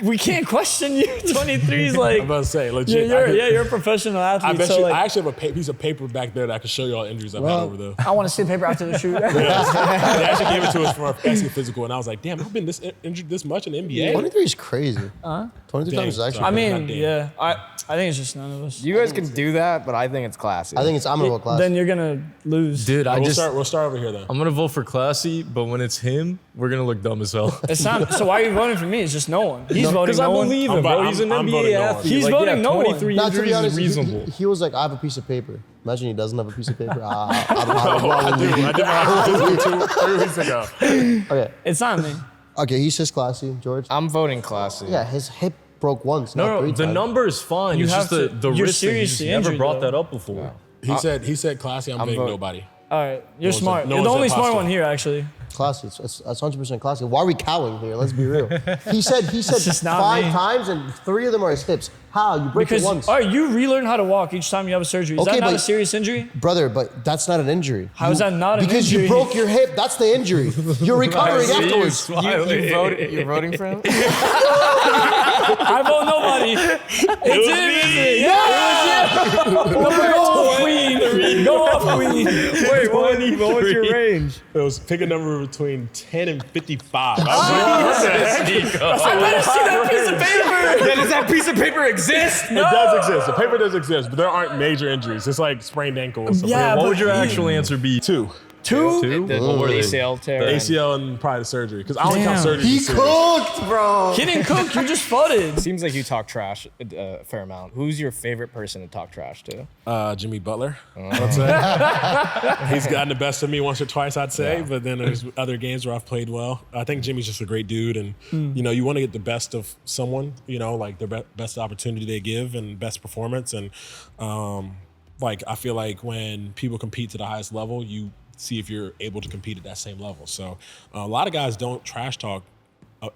S4: we can't question you. 23 is like,
S3: I'm about to say legit. I could-
S4: you're a professional athlete.
S3: I bet
S4: so
S3: you.
S4: like,
S3: I actually have a piece of paper back there that I can show you all the injuries I've had over the.
S4: I want to see the paper after the shoot.
S3: They actually gave it to us for our passing physical, and I was like, "Damn, I've been injured this much in the NBA."
S5: 23 is crazy. 23 times is
S3: Dang,
S5: actually.
S3: sorry.
S4: I mean,
S3: Not damn.
S4: yeah, I think it's just none of us.
S1: You guys can do that, but I think it's classy.
S5: I think it's. I'm gonna go class.
S4: Then you're gonna lose.
S6: Dude,
S3: We'll start over here then.
S6: I'm gonna vote for classy, but when it's him, we're gonna look dumb as hell.
S4: It's not. So why are you voting for me? It's just no one. He's voting
S6: Because I
S4: no one.
S6: believe him,
S3: I'm
S6: bro.
S3: vo-
S6: He's an
S3: I'm voting
S6: NBA
S3: no one.
S6: athlete.
S4: He's
S6: Like,
S4: voting
S6: yeah,
S4: no one.
S6: 23
S5: Now, to be
S6: injuries
S5: honest,
S6: is reasonable.
S5: he was like, I have a piece of paper. Imagine he doesn't have a piece of paper.
S3: I did my physical 3 weeks ago.
S5: Okay,
S4: It's not me.
S5: okay, he says classy, George.
S1: I'm voting classy.
S5: Yeah, his hip broke once, not
S6: No,
S5: 3
S6: the
S5: times.
S6: number is fine.
S4: You
S6: It's just
S4: have
S6: the
S4: to- you're
S6: wrist thing. He just
S4: seriously
S6: never
S4: injured,
S6: brought
S4: though.
S6: that up before.
S3: He said classy. I'm voting
S1: voting-
S3: nobody.
S4: All right, you're
S3: one's
S4: smart.
S3: a- no
S4: You're the
S3: one's
S4: only
S3: imposter.
S4: smart one here, actually.
S5: Classy. It's 100% classy. Why are we cowing here? Let's be real. He said
S4: just not
S5: 5
S4: me.
S5: times and 3 of them are his hips. How? You break
S4: Because
S5: it once.
S4: all right, you relearn how to walk each time you have a surgery. Is
S5: Okay,
S4: that not
S5: but-
S4: a serious injury?
S5: Brother, but that's not an injury.
S4: How is that not an
S5: Because
S4: injury?
S5: you broke your hip. That's the injury. You're recovering afterwards.
S1: You're voting for him?
S4: I vote nobody. It's him, isn't it? Yeah! Go off, Queen. Go off, Queen.
S1: Wait, what was your range?
S3: It was pick a number between 10 and 55.
S4: I better see that piece of paper.
S1: Does that piece of paper exist?
S3: It does exist. The paper does exist, but there aren't major injuries. It's like sprained ankle or something.
S4: Yeah,
S6: What
S4: but
S6: would your
S4: he-
S6: actual answer be?
S3: Two.
S4: Two?
S1: The
S6: What were they?
S1: ACL tear.
S3: ACL and probably the surgery. Because I only count
S4: Damn.
S3: surgery.
S5: He cooked, bro.
S4: He didn't cook. You just foughted.
S1: Seems like you talk trash a fair amount. Who's your favorite person to talk trash to?
S3: Jimmy Butler. I'd say. He's gotten the best of me once or twice, I'd say. But then there's other games where I've played well. I think Jimmy's just a great dude. And, you know, you want to get the best of someone, you know, like the best opportunity they give and best performance. And, like, I feel like when people compete to the highest level, you see if you're able to compete at that same level. So a lot of guys don't trash talk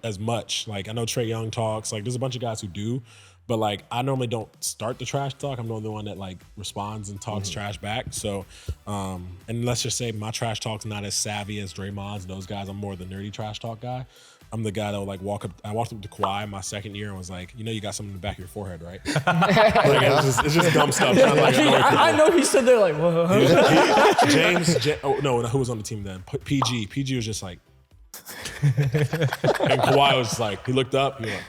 S3: as much. Like I know Trae Young talks, like there's a bunch of guys who do, but like I normally don't start the trash talk. I'm normally the one that like responds and talks trash back. So, and let's just say my trash talk's not as savvy as Draymond's and those guys. I'm more the nerdy trash talk guy. I'm the guy that would like I walked up to Kawhi my second year and was like, you know, you got something in the back of your forehead, right? Like, it's just dumb stuff. Trying to, like, annoy people.
S4: I know he stood there like, whoa.
S3: Who was on the team then? PG was just like, and Kawhi was just like, he looked up, he went.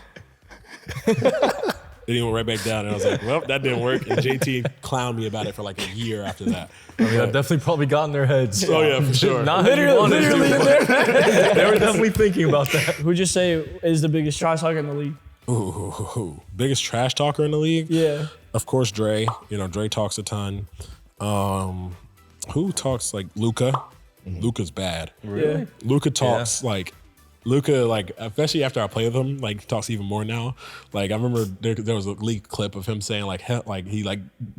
S3: Then he went right back down, and I was like, well, that didn't work. And JT clowned me about it for like a year after that.
S6: I mean, that definitely probably got in their heads.
S3: Oh yeah, for sure.
S6: Not how you wanted to. They were definitely thinking about that.
S4: Who'd you say is the biggest trash talker in the league?
S3: Ooh, biggest trash talker in the league?
S4: Yeah.
S3: Of course, Dre. You know, Dre talks a ton. Who talks like Luca? Luca's bad.
S4: Yeah.
S3: Luca talks like especially after I play with him, like talks even more now. Like I remember there was a leaked clip of him saying like he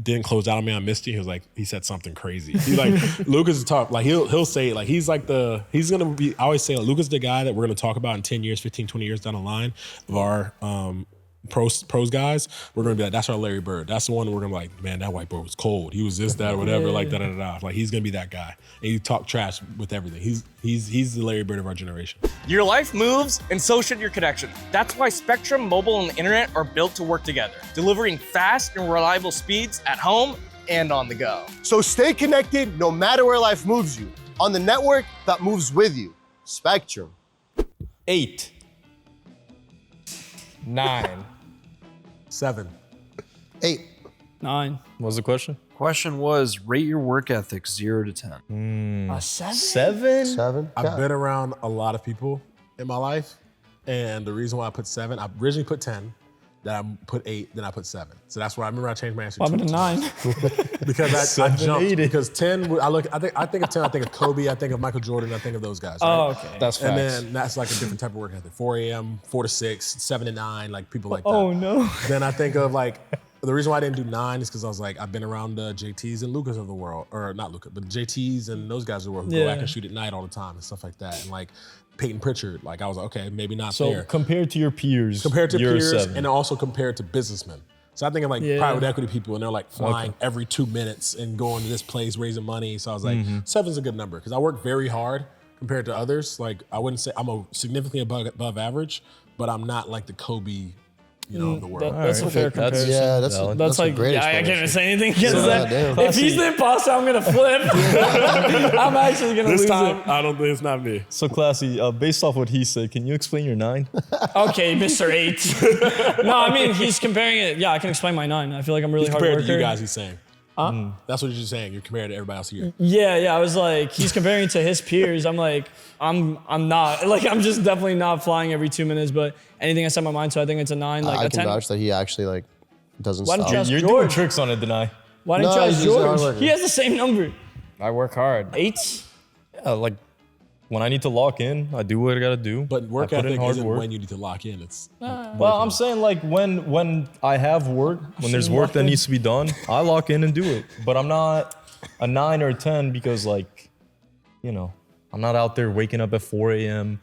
S3: didn't close out on me on Misty. He said something crazy. He like Luca's talk like he'll say like he's gonna be. I always say like, Luca's the guy that we're gonna talk about in 10 years, 15, 20 years down the line of our pros guys. We're gonna be like, that's our Larry Bird. That's the one we're gonna be like, man, that white boy was cold. He was this, that, or whatever, like da. Like he's gonna be that guy. And he talk trash with everything. He's the Larry Bird of our generation.
S1: Your life moves, and so should your connection. That's why Spectrum Mobile and Internet are built to work together, delivering fast and reliable speeds at home and on the go.
S5: So stay connected no matter where life moves you, on the network that moves with you. Spectrum.
S1: 8, 9,
S3: 7.
S5: 8.
S4: 9.
S6: What was the question?
S7: Question was, rate your work ethic 0 to 10.
S4: A 7?
S6: 7?
S5: 7.
S3: I've been around a lot of people in my life, and the reason why I put 7, I originally put 10, then I put 8, then I put 7. So that's why I remember I changed my answer.
S4: What happened to 9?
S3: Because I jumped. Because 10, I think of 10, I think of Kobe, I think of Michael Jordan, I think of those guys. Right?
S4: Oh, okay.
S1: That's facts.
S3: And then that's like a different type of work ethic. 4 a.m., 4 to 6, 7 to 9, like people like that.
S4: Oh, no.
S3: Then I think of like, the reason why I didn't do 9 is because I was like, I've been around JTs and Lucas of the world, or not Lucas, but JTs and those guys of the world who go
S4: Yeah.
S3: back and shoot at night all the time and stuff like that. And like Peyton Pritchard, like I was like, okay, maybe not
S6: So
S3: there.
S6: compared to your peers,
S3: Compared to
S6: you're a
S3: peers
S6: 7.
S3: and also compared to businessmen. So I think of like
S4: Yeah.
S3: private equity people and they're like flying every 2 minutes and going to this place, raising money. So I was like, 7's a good number because I work very hard compared to others. Like I wouldn't say I'm significantly above average, but I'm not like the Kobe, of the world.
S4: That's a fair
S6: That's-
S4: comparison.
S5: Yeah, that's
S6: Valid.
S4: That's
S5: a
S4: like,
S5: great
S4: I can't even
S5: explanation.
S4: say anything against
S5: So,
S4: that.
S5: damn.
S4: If he's the imposter, I'm gonna flip. I'm actually gonna
S3: This
S4: lose
S3: time, I don't think it's not me.
S6: So classy, based off what he said, can you explain your 9?
S4: it. Okay, Mr. 8. No, I mean, he's comparing it. Yeah, I can explain my 9. I feel like I'm really hard
S3: Compared
S4: worker.
S3: to you guys, he's saying. That's what you're saying. You're compared to everybody else here.
S4: Yeah, I was like, he's comparing to his peers. I'm like, I'm not. Like, I'm just definitely not flying every 2 minutes, but anything I set my mind to, I think it's a 9, like
S5: I
S4: a
S5: can
S4: 10.
S5: vouch that he actually like doesn't
S4: Why don't
S5: stop.
S4: you ask
S6: You're doing
S4: George?
S6: tricks on it, Deny.
S4: Why didn't
S5: No,
S4: you ask
S5: he's just a hard
S4: George?
S5: worker.
S4: He has the same number.
S1: I work hard.
S4: 8?
S6: Yeah, like when I need to lock in, I do what I gotta do.
S3: But work
S6: I put in
S3: ethic
S6: hard
S3: isn't
S6: work.
S3: when you need to lock in. It's
S6: Well, I'm saying like when I have work, when there's work that needs to be done, I lock in and do it. But I'm not a 9 or a 10 because like, I'm not out there waking up at 4 a.m.,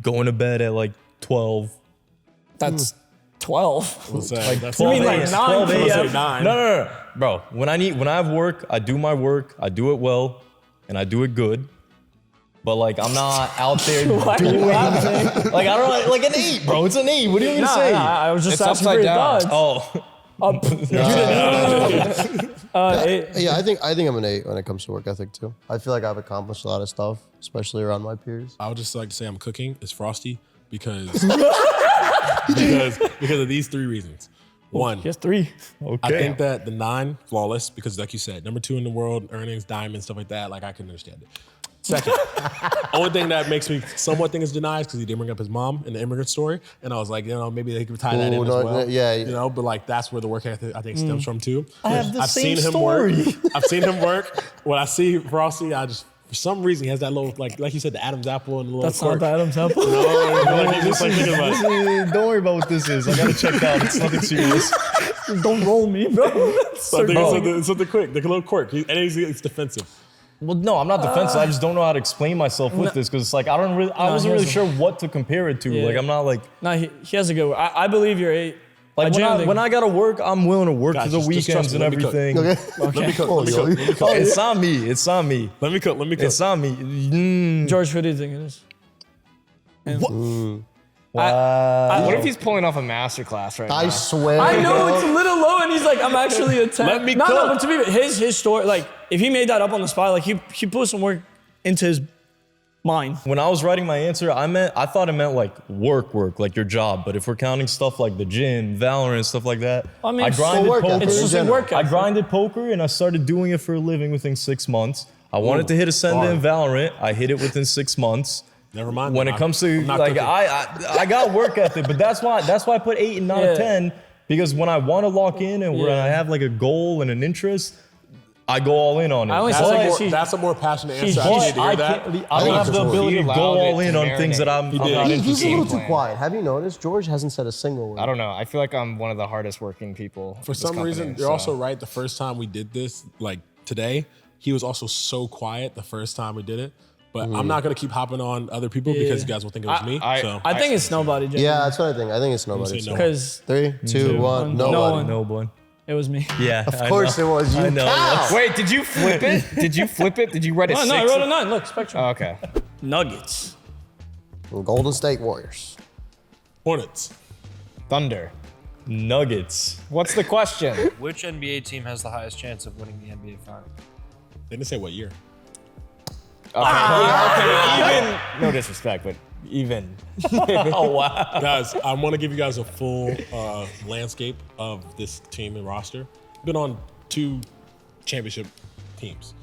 S6: going to bed at like 12.
S4: That's 12.
S3: what's that? That's
S4: You mean like 9
S3: I was gonna say
S4: p.m.?
S3: 9.
S6: No. Bro, when I have work, I do my work, I do it well, and I do it good. But like I'm not out there
S4: Why are you
S6: doing
S4: laughing?
S6: like I don't know, like an 8, bro. It's an 8. What do you want me to say?
S4: I was just
S1: It's
S4: asking for
S1: upside
S4: your
S1: down.
S4: thoughts.
S6: Oh,
S4: Eight.
S5: Yeah, I think I'm an 8 when it comes to work ethic too. I feel like I've accomplished a lot of stuff, especially around my peers.
S3: I would just like to say I'm cooking. It's Frosty because because of these 3 reasons. One,
S4: He has 3.
S6: okay.
S3: I think that the 9 flawless because like you said, number 2 in the world, earnings, diamonds, stuff like that. Like I can understand it. Second, only thing that makes me somewhat think is denied because he didn't bring up his mom in the immigrant story, and I was like, maybe they could tie that in
S5: Ooh,
S3: as
S5: no,
S3: well.
S5: yeah.
S3: But like that's where the work ethic I think stems from too.
S6: I have the
S3: I've
S6: same
S3: seen him
S6: story.
S3: work. I've seen him work. When I see Frosty, I just for some reason he has that little like you said the Adam's apple and the little
S4: That's
S3: quirk.
S4: not the Adam's apple.
S3: Like, he's just like thinking about it.
S6: Don't worry about what this is. I gotta check out. It's nothing serious.
S4: Don't roll me, bro.
S3: It's something quick, the little quirk, and it's defensive.
S6: Well, no, I'm not defensive. I just don't know how to explain myself with this because it's like I wasn't really sure what to compare it to.
S4: Yeah.
S6: Like I'm not like
S4: No, he has a good. I believe you're 8.
S6: when I gotta work, I'm willing to work
S3: Guys,
S6: for the
S3: just trust
S6: weekends
S3: me.
S6: and
S3: Let me cook.
S6: everything.
S3: Let me cook. Let me cook. Let me cook.
S6: Oh, it's on me. It's on me.
S3: Let me cook.
S6: It's on me.
S4: George, who do you think it is?
S1: What if he's pulling off a masterclass right
S5: I
S1: now?
S5: swear.
S4: I know
S5: bro.
S4: it's a little low, and he's like, I'm actually a 10.
S3: Let me
S4: No,
S3: cook.
S4: but to be his story, like if he made that up on the spot, like he put some work into his Mine.
S6: When I was writing my answer, I thought it meant like work, like your job. But if we're counting stuff like the gym, Valorant, stuff like that,
S4: I mean,
S6: I grinded
S5: work
S6: poker.
S5: ethic
S4: It's
S5: in
S4: just a
S5: general.
S4: work
S6: I
S4: ethic.
S6: grinded poker and I started doing it for a living within 6 months. I wanted to hit Ascendant in Valorant. I hit it within 6 months.
S3: Never mind.
S6: When
S3: then.
S6: it comes to
S3: I'm not
S6: like
S3: cooking.
S6: I got work ethic, but that's why I put 8 and not a
S4: Yeah.
S6: 10, because when I want to lock in and when I have like a goal and an interest, I go all in on it.
S4: I only
S3: That's,
S4: said
S3: a
S4: like
S3: more,
S4: she-
S3: that's a more passionate
S4: she's
S3: answer. I
S4: but
S3: need to hear that.
S6: I don't
S5: think
S6: have
S5: it's
S6: the
S5: a
S6: ability to
S1: He
S6: go
S1: allowed
S6: all
S1: it
S6: in
S1: to
S6: on things that I'm
S3: did.
S6: not
S5: He's a
S6: interested
S5: little
S6: in.
S5: too
S1: plan.
S5: quiet. Have you noticed? George hasn't said a single word.
S1: I don't know. I feel like I'm one of the hardest working people.
S3: For
S1: at this
S3: some
S1: company,
S3: reason, you're
S1: so-
S3: also right. The first time we did this, like today, he was also so quiet the first time we did it. But I'm not gonna keep hopping on other people because you guys will think it was me. So
S4: I think it's nobody,
S5: Yeah, that's what I think. I think it's nobody.
S3: say no.
S4: Because
S5: 3, 2, 1.
S4: No
S5: Nobody.
S4: one.
S6: No one.
S4: it was me.
S6: Yeah.
S5: Of course it was you.
S6: I know.
S5: Cow.
S1: Wait, did you flip it? Did you flip it? Did you write a
S4: No,
S1: 6?
S4: no, I wrote a 9. Look, Spectrum.
S1: Oh, okay.
S4: Nuggets.
S5: Golden State Warriors.
S3: Hornets.
S1: Thunder.
S6: Nuggets.
S1: What's the question?
S7: Which NBA team has the highest chance of winning the NBA final?
S3: They didn't say what year.
S1: Okay, even. No disrespect, but even.
S6: Oh wow.
S3: Guys, I want to give you guys a full landscape of this team and roster. Been on 2 championship teams.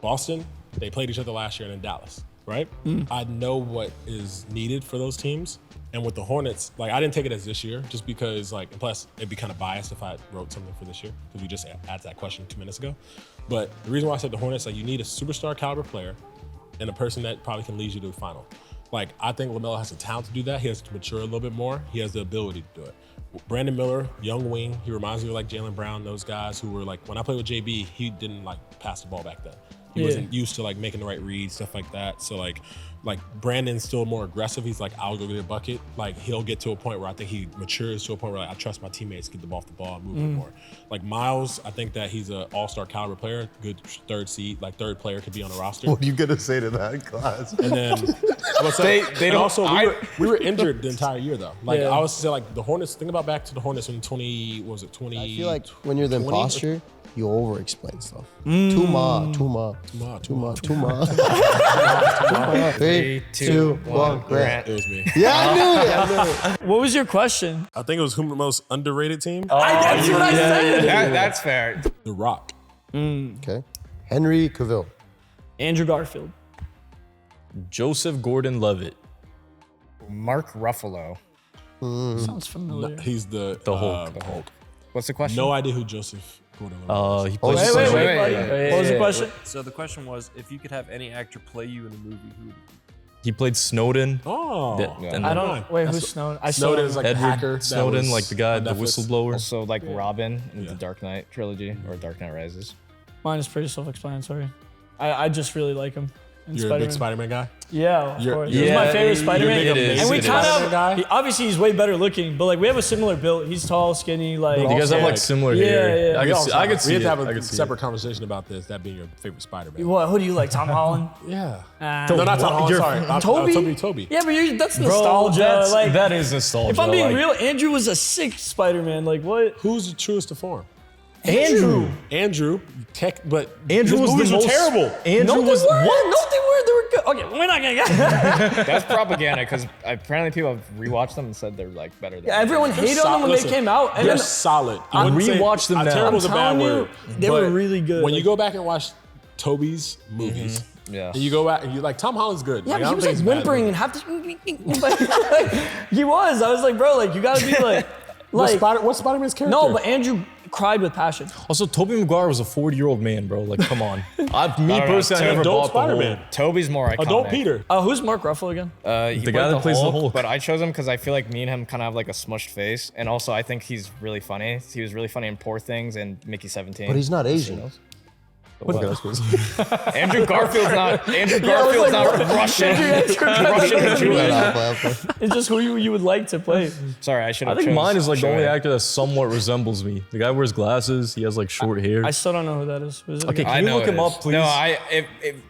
S3: Boston, they played each other last year, and in Dallas, right? I know what is needed for those teams. And with the Hornets, like I didn't take it as this year, just because like, and plus it'd be kind of biased if I wrote something for this year, because we just asked that question 2 minutes ago. But the reason why I said the Hornets, like you need a superstar caliber player and a person that probably can lead you to the final. Like, I think LaMelo has the talent to do that. He has to mature a little bit more. He has the ability to do it. Brandon Miller, young wing, he reminds me of like Jaylen Brown, those guys who were like, when I played with JB, he didn't like pass the ball back then. He wasn't used to like making the right reads, stuff like that. So like Brandon's still more aggressive. He's like, I'll go get a bucket. Like he'll get to a point where I think he matures to a point where like, I trust my teammates to get the ball off the ball and move it more. Like Miles, I think that he's an all-star caliber player, good third player could be on the roster.
S5: What are you gonna say to that, class?
S3: And then I would say,
S1: They
S3: and
S1: don't-
S3: also we were injured the entire year though. Like
S4: Yeah.
S3: I was say like the Hornets. Think about back to the Hornets in 20. What was it 20?
S5: I feel like when you're the
S3: 20?
S5: imposter, you over-explain stuff. Too much. 3, 2, 1. Grant.
S3: It was me.
S5: Yeah, I knew it.
S4: What was your question?
S3: I think it was who the most underrated team?
S4: That's what I said.
S1: That's fair.
S3: The Rock.
S5: Okay. Henry Cavill.
S4: Andrew Garfield.
S6: Joseph Gordon-Levitt.
S1: Mark Ruffalo.
S4: Sounds familiar.
S3: He's the
S6: Hulk.
S3: The Hulk.
S1: What's the question?
S3: No idea who Joseph Gordon-Levitt is.
S6: He plays
S5: wait,
S6: center.
S4: What was the question?
S7: So the question was, if you could have any actor play you in a movie, who would it be?
S6: He played Snowden.
S3: Oh,
S6: And
S4: I
S3: Never
S4: don't.
S3: mind.
S4: Wait, who's Snowden? I still
S3: Snowden
S4: don't
S3: is
S4: know.
S3: like the
S6: Edward
S3: hacker. that
S6: Snowden,
S3: was
S6: like the guy,
S3: on
S6: the
S3: Netflix.
S6: whistleblower.
S1: Also, like Robin in the Dark Knight trilogy or Dark Knight Rises.
S4: Mine is pretty self-explanatory. I just really like him. In
S3: You're a big Spider-Man guy.
S4: Yeah, of
S3: You're-
S4: course.
S3: you're-
S4: He's my
S6: Yeah,
S4: favorite
S6: you're
S4: Spider-Man.
S6: big, it is,
S4: And we
S6: it
S4: kind
S3: is.
S4: of,
S3: Guy?
S4: obviously he's way better looking, but like we have a similar build. He's tall, skinny, like.
S6: You guys have like similar hair.
S4: Yeah.
S6: I could see
S3: We
S6: it.
S3: have to
S6: I
S3: have a
S6: could see
S3: separate
S6: it.
S3: conversation about this. That being your favorite Spider-Man.
S4: What? Who do you like? Tom Holland?
S3: Yeah.
S4: No,
S3: No, not Tom Holland. Sorry.
S4: Toby?
S3: Toby.
S4: Yeah, but that's
S6: Bro,
S4: nostalgia. Like,
S6: that is nostalgia.
S4: if I'm being
S6: like,
S4: real, Andrew was a sick Spider-Man. Like what?
S3: Who's the truest to form?
S6: Andrew.
S3: Andrew. But
S6: Andrew
S3: his
S6: was
S3: movies
S6: the
S3: were
S6: most
S3: terrible.
S6: Andrew
S4: No, they
S6: was
S4: weren't.
S6: what?
S4: No, they were. They were good. Okay, we're not gonna get.
S1: That's propaganda because apparently people have rewatched them and said they're like better than.
S4: Everyone hated on them when
S3: Listen,
S4: they came out, and
S3: they're
S4: then
S3: solid.
S6: I
S3: wouldn't say-
S6: rewatched them now.
S3: Terrible is a
S4: I'm
S3: bad
S4: telling you,
S3: word.
S4: they were
S3: but
S4: really good.
S3: When you
S4: Like-
S3: go back and watch Toby's movies,
S1: Yeah.
S3: and you go back and you like Tom Holland's good.
S4: yeah,
S3: Like, I
S4: but he
S3: don't
S4: was
S3: think
S4: like
S3: he's bad.
S4: whimpering and half the. He was. I was like, bro, like you gotta be like,
S3: What's Spider-Man's character?
S4: no, but Andrew cried with passion.
S6: Also, Tobey Maguire was a 40-year-old man, bro. Like, come on. Me
S1: know.
S6: personally, I never
S3: Adult
S6: bought the
S3: Spider-Man.
S6: whole.
S1: Toby's more iconic.
S3: Adult Peter.
S4: Who's Mark Ruffalo again?
S1: He
S6: The guy
S1: played
S6: that plays the Hulk.
S1: But I chose him because I feel like me and him kind of have like a smushed face, and also I think he's really funny. He was really funny in Poor Things and Mickey 17.
S5: But he's not Asian.
S1: Andrew Garfield's not. Andrew Garfield's not Russian. Russian Jewish.
S4: It's just who you would like to play.
S1: Sorry, I should
S6: I
S1: have.
S6: think
S1: chose
S6: mine is like the only
S1: Shoaib.
S6: actor that somewhat resembles me. The guy wears glasses. He has like short hair.
S4: I still don't know who that is. Who is it
S6: Okay,
S4: again?
S6: can you
S1: know
S6: look
S1: it
S6: him
S1: is.
S6: up, please?
S1: No,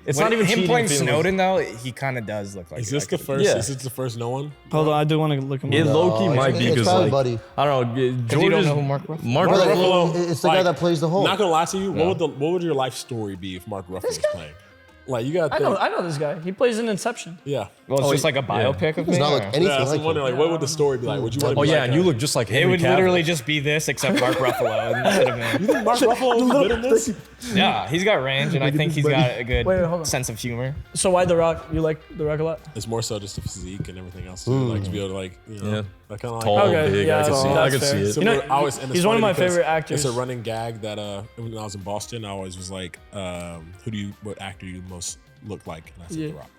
S6: It's
S1: when
S6: not even
S1: him
S6: cheating
S1: playing
S6: feelings.
S1: Snowden though. He kind of does look like.
S3: Is this the first?
S6: Yeah.
S3: Is this the first no one?
S4: Hold on, I do want to look him
S6: It
S4: up.
S6: low-key might be
S5: it's
S6: because
S5: probably
S6: like
S5: Buddy.
S6: I don't know.
S1: you
S6: George
S1: don't
S6: is
S1: know who Mark Ruffalo.
S6: Mark
S5: Or like,
S6: Ruffalo.
S5: it's the guy that plays the Hulk.
S3: Not gonna lie to you. What would your life story be if Mark Ruffalo was playing? Like you got.
S4: I know this guy. He plays in Inception.
S3: Yeah.
S1: Well, it's just like a biopic of me.
S5: It's not
S1: or-
S5: like anything
S3: Yeah,
S5: like
S3: I'm wondering,
S5: him.
S3: like, what would the story be like? Would you want to
S6: Oh
S3: be
S6: yeah,
S3: like
S6: and you look just like
S1: It
S6: Henry
S1: would
S6: Cavill.
S1: literally just be this, except Mark Ruffalo instead of me.
S3: Mark Ruffalo was good in this?
S1: Yeah, he's got range, and I think he's got a good
S4: Wait, hold on.
S1: sense of humor.
S4: So why The Rock? You like The Rock a lot?
S3: It's more so just the physique and everything else. Too. Like to be able to like, you know,
S6: Yeah.
S3: that kind of like.
S6: Tall,
S4: Okay,
S6: big.
S4: yeah,
S6: I can see. I
S4: that's
S6: can
S4: fair.
S6: see it.
S3: Similar,
S4: You know,
S3: I always, and it's
S4: he's one of
S3: funny
S4: my
S3: because
S4: favorite actors.
S3: It's a running gag that when I was in Boston, I always was like, what actor do you most look like? And I said
S4: Yeah.
S3: The Rock.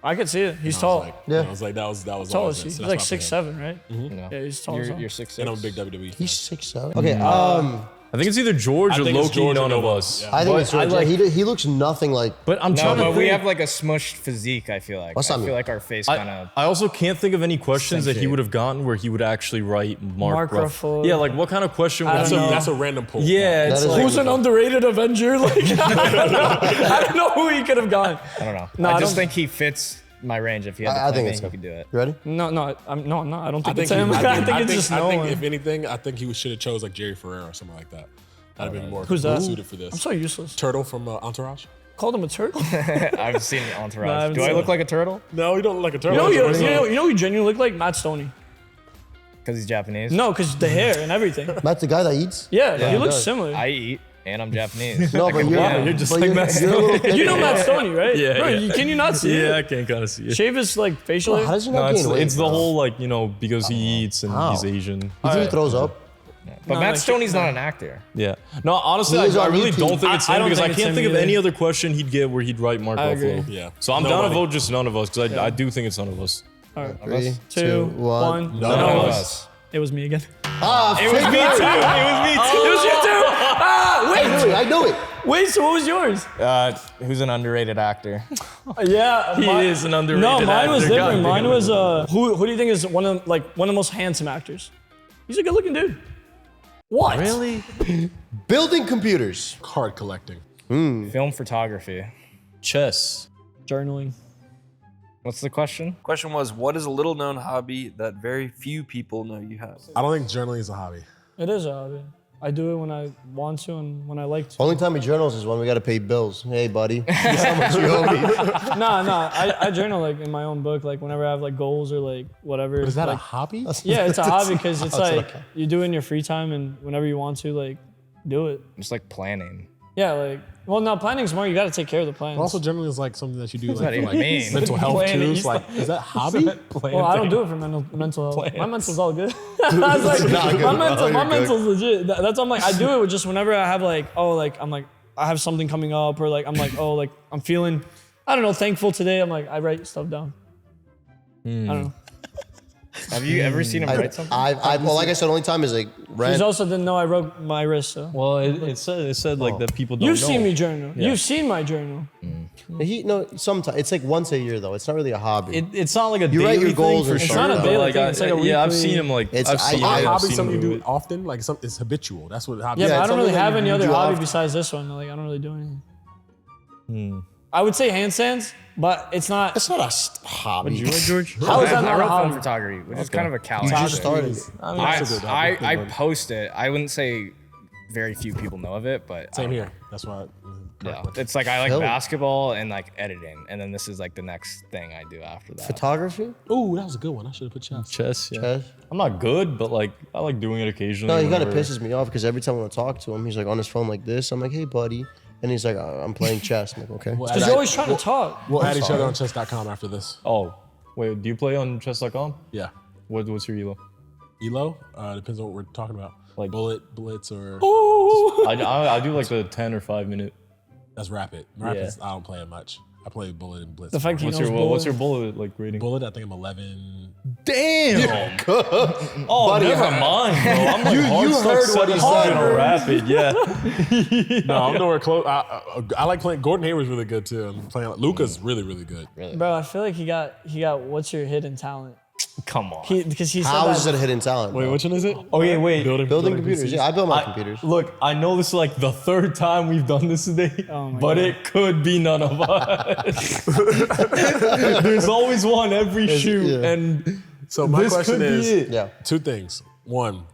S4: I could see it. He's
S3: And I
S4: tall.
S3: was like,
S5: Yeah.
S3: I was like, that was
S4: Tall
S3: always
S4: is
S3: it.
S4: he?
S3: So
S4: He's
S3: that's
S4: like
S3: why I put him.
S4: 6'7", right?
S1: You know,
S4: Yeah, he's tall as hell.
S1: You're 6'6".
S3: And I'm a big WWE.
S5: He's
S3: fan.
S5: 6'7". Okay.
S6: I think it's either George
S3: I
S6: or
S3: think it's
S6: Loki.
S3: George or
S6: None of
S3: no one.
S6: us.
S3: Yeah.
S5: I think
S6: But
S5: it's George.
S6: I like-
S5: He looks nothing like.
S6: But I'm
S1: No,
S6: trying to
S1: but we
S6: think.
S1: have like a smushed physique. I feel like.
S5: What's
S1: I
S5: that
S1: feel
S5: mean?
S1: like our face kind of.
S6: I also can't think of any questions that he
S1: shape.
S6: would have gotten where he would actually write Mark
S4: Ruffalo.
S6: Yeah, like what kind of question would
S3: That's
S6: he?
S3: a that's a random pull.
S6: Yeah, it's
S5: That is
S6: like,
S4: Who's an underrated Avenger? Like I don't know who he could have gone.
S1: I don't know.
S4: No,
S1: I
S4: I
S1: just
S4: don't-
S1: think he fits my range. If he had to
S5: I
S1: play
S5: think
S1: me,
S5: it's
S1: he
S5: him.
S1: could do it.
S5: You ready?
S4: I'm not. I don't
S3: I
S4: think
S3: think,
S4: it's him. I think it's just no
S3: I think
S4: one.
S3: if anything, I think he should have chose like Jerry Ferrera or something like that. That'd have been more
S4: Who's that?
S3: suited for this.
S4: I'm so useless.
S3: Turtle from Entourage.
S4: Called him a turtle.
S1: I've seen
S4: No, I
S1: Entourage.
S4: haven't
S1: Do I
S4: seen
S1: look
S4: it.
S1: like a turtle?
S3: No, he don't look like a turtle.
S4: You know who you genuinely look like? Matt Stoney.
S1: Because he's Japanese.
S4: No, because the hair and everything.
S5: Matt's the guy that eats.
S4: Yeah, he
S5: he
S4: looks
S5: does.
S4: similar.
S1: I eat and I'm Japanese.
S5: No, but
S6: you're just
S5: but
S6: like Matt
S5: you're a little
S4: you know
S5: thicker.
S4: Matt Stoney, right?
S6: Yeah,
S4: Bro,
S6: yeah.
S4: Can you not see
S6: yeah, I
S4: it?
S6: can kind of see it.
S4: Shave his like facial
S5: How
S4: hair.
S5: does he
S6: No,
S5: not gain weight?
S6: it's the
S5: bro?
S6: whole like because he eats and
S5: How?
S6: he's Asian.
S5: You think he throws up?
S1: But
S4: No,
S1: Matt
S4: like-
S1: Stoney's not an actor.
S6: Yeah. No, honestly,
S5: He is
S6: I
S5: on
S6: really
S5: YouTube.
S6: don't think it's
S4: I
S6: him
S4: don't
S6: because I
S4: think it's
S6: can't
S4: him
S6: think of
S4: either.
S6: any other question he'd get where he'd write Mark
S4: I agree.
S6: Ruffalo.
S3: Yeah.
S6: So I'm down to
S3: Nobody.
S6: vote just none of us because I do think it's none of us.
S4: All right.
S5: 3,
S4: 2,
S5: 2,
S4: 1.
S5: 1.
S1: None of us.
S4: It was me again.
S5: Ah,
S1: It was me too. It was me too.
S4: It was you too. Ah,
S5: I knew it.
S4: wait. So what was yours?
S1: Who's an underrated actor?
S4: Yeah,
S6: He is an underrated
S4: No, mine was
S6: actor.
S4: different.
S6: God
S4: Mine
S6: damn.
S4: was who do you think is one of the most handsome actors? He's a good-looking dude. What?
S6: Really?
S5: Building computers.
S3: Card collecting.
S1: Film photography.
S6: Chess.
S4: Journaling.
S1: What's the question?
S7: Question was, what is a little known hobby that very few people know you have?
S3: I don't think journaling is a hobby.
S4: It is a hobby. I do it when I want to and when I like to.
S5: Only time he journals is when we got to pay bills. Hey, buddy. Guess how much you owe me.
S4: Nah. I journal like in my own book, like whenever I have like goals or like whatever.
S3: Is that a
S4: like,
S3: hobby?
S4: Yeah, it's a hobby because it's
S5: That's
S4: like
S5: okay.
S4: you do it in your free time and whenever you want to, like, do it.
S1: Just like planning.
S4: Yeah, like, well, now planning's more, you got to take care of the plans.
S3: Also, journaling is like something that you do
S1: that
S3: like, for,
S1: even
S3: like
S1: mean?
S3: mental health too.
S4: Planning.
S3: It's like, is that hobby?
S4: well, I don't do it for mental health. My mental's all good. I was like,
S5: not good,
S4: my
S5: bro. You're
S4: mental's legit. That's why I'm like, I do it with just whenever I have like, I have something coming up or like, I'm like, oh, like I'm feeling, I don't know, thankful today. I'm like, I write stuff down. I don't know.
S1: Have you ever seen him write something?
S5: Well, like I said, only time is like
S4: You
S5: rent.
S4: also didn't know I wrote my wrist, so.
S6: Well, it said like that people don't
S4: You've
S6: know.
S4: seen me journal.
S6: Yeah.
S4: You've seen my journal.
S5: Sometimes it's like once a year though. It's not really a hobby.
S6: It's not like a
S5: You
S6: daily
S5: wait your goals
S6: thing
S5: and
S6: for
S5: stuff.
S6: sure.
S5: It's not a
S6: but,
S4: daily
S6: like,
S4: thing, it's like a
S6: yeah, I've
S4: weekly-
S6: seen him like
S5: It's-
S6: I've seen
S5: I-
S6: it.
S3: A
S6: I've
S3: hobby
S6: seen
S3: something you
S6: him
S3: do often, like it's habitual. That's what hobby
S4: Yeah,
S3: is.
S4: but I
S5: it's
S4: don't really
S5: something
S4: have
S5: that
S4: any
S5: you
S4: other
S5: do
S4: hobby
S5: often.
S4: besides this one. Like, I don't really do anything. I would say handstands, but it's not.
S5: It's not a hobby.
S6: Did you write George?
S4: How is that
S1: I
S4: not a
S1: wrote film
S4: hobby?
S1: photography, which is kind of a cow.
S5: You just started.
S1: I post it. I wouldn't say very few people know of it, but
S3: Same here. That's why.
S1: Yeah, it's like I like
S5: Kill it.
S1: basketball and like editing, and then this is like the next thing I do after that.
S5: Photography?
S3: Oh, that was a good one. I should have put chess.
S6: Chess. Yeah.
S5: Chess?
S6: I'm not good, but like I like doing it occasionally.
S5: No, he kind of
S6: whenever-
S5: pisses me off because every time I want to talk to him, he's like on his phone like this. I'm like, hey, buddy. And he's like, I'm playing chess. I'm like, okay.
S4: Because you're always trying to talk.
S3: We'll add each other on chess.com after this.
S6: Oh, wait. Do you play on chess.com?
S3: Yeah.
S6: What's your elo?
S3: Elo? Depends on what we're talking about.
S6: Like-
S3: Bullet, Blitz, or
S6: I do like the 10 or 5 minute.
S3: that's Rapid. Rapid, I don't play it much. I play Bullet and Blitz.
S4: The fact he
S6: What's
S4: knows
S6: your what's your bullet like rating?
S3: Bullet, I think I'm 11.
S6: Damn. Oh, never mind, bro. I'm like
S5: you heard what he said.
S6: on Rapid. Yeah.
S3: No, I'm nowhere close. I like playing. Gordon Hayward's really good too. I'm playing. Luka's really, really good.
S4: Bro, I feel like he got what's your hidden talent?
S1: Come on.
S4: Because he said
S5: How
S4: that.
S5: is it a hidden talent?
S3: Wait,
S5: bro?
S3: which one is it?
S6: Okay, wait.
S5: Building computers.
S3: PCs.
S5: Yeah, I build my computers.
S6: Look, I know this is like the third time we've done this today,
S4: Oh my
S6: but
S4: God.
S6: it could be none of us. There's always one every shoot,
S5: yeah.
S6: and
S3: So my
S6: this
S3: question
S6: could be
S3: is
S6: it.
S5: Yeah.
S3: two things. One,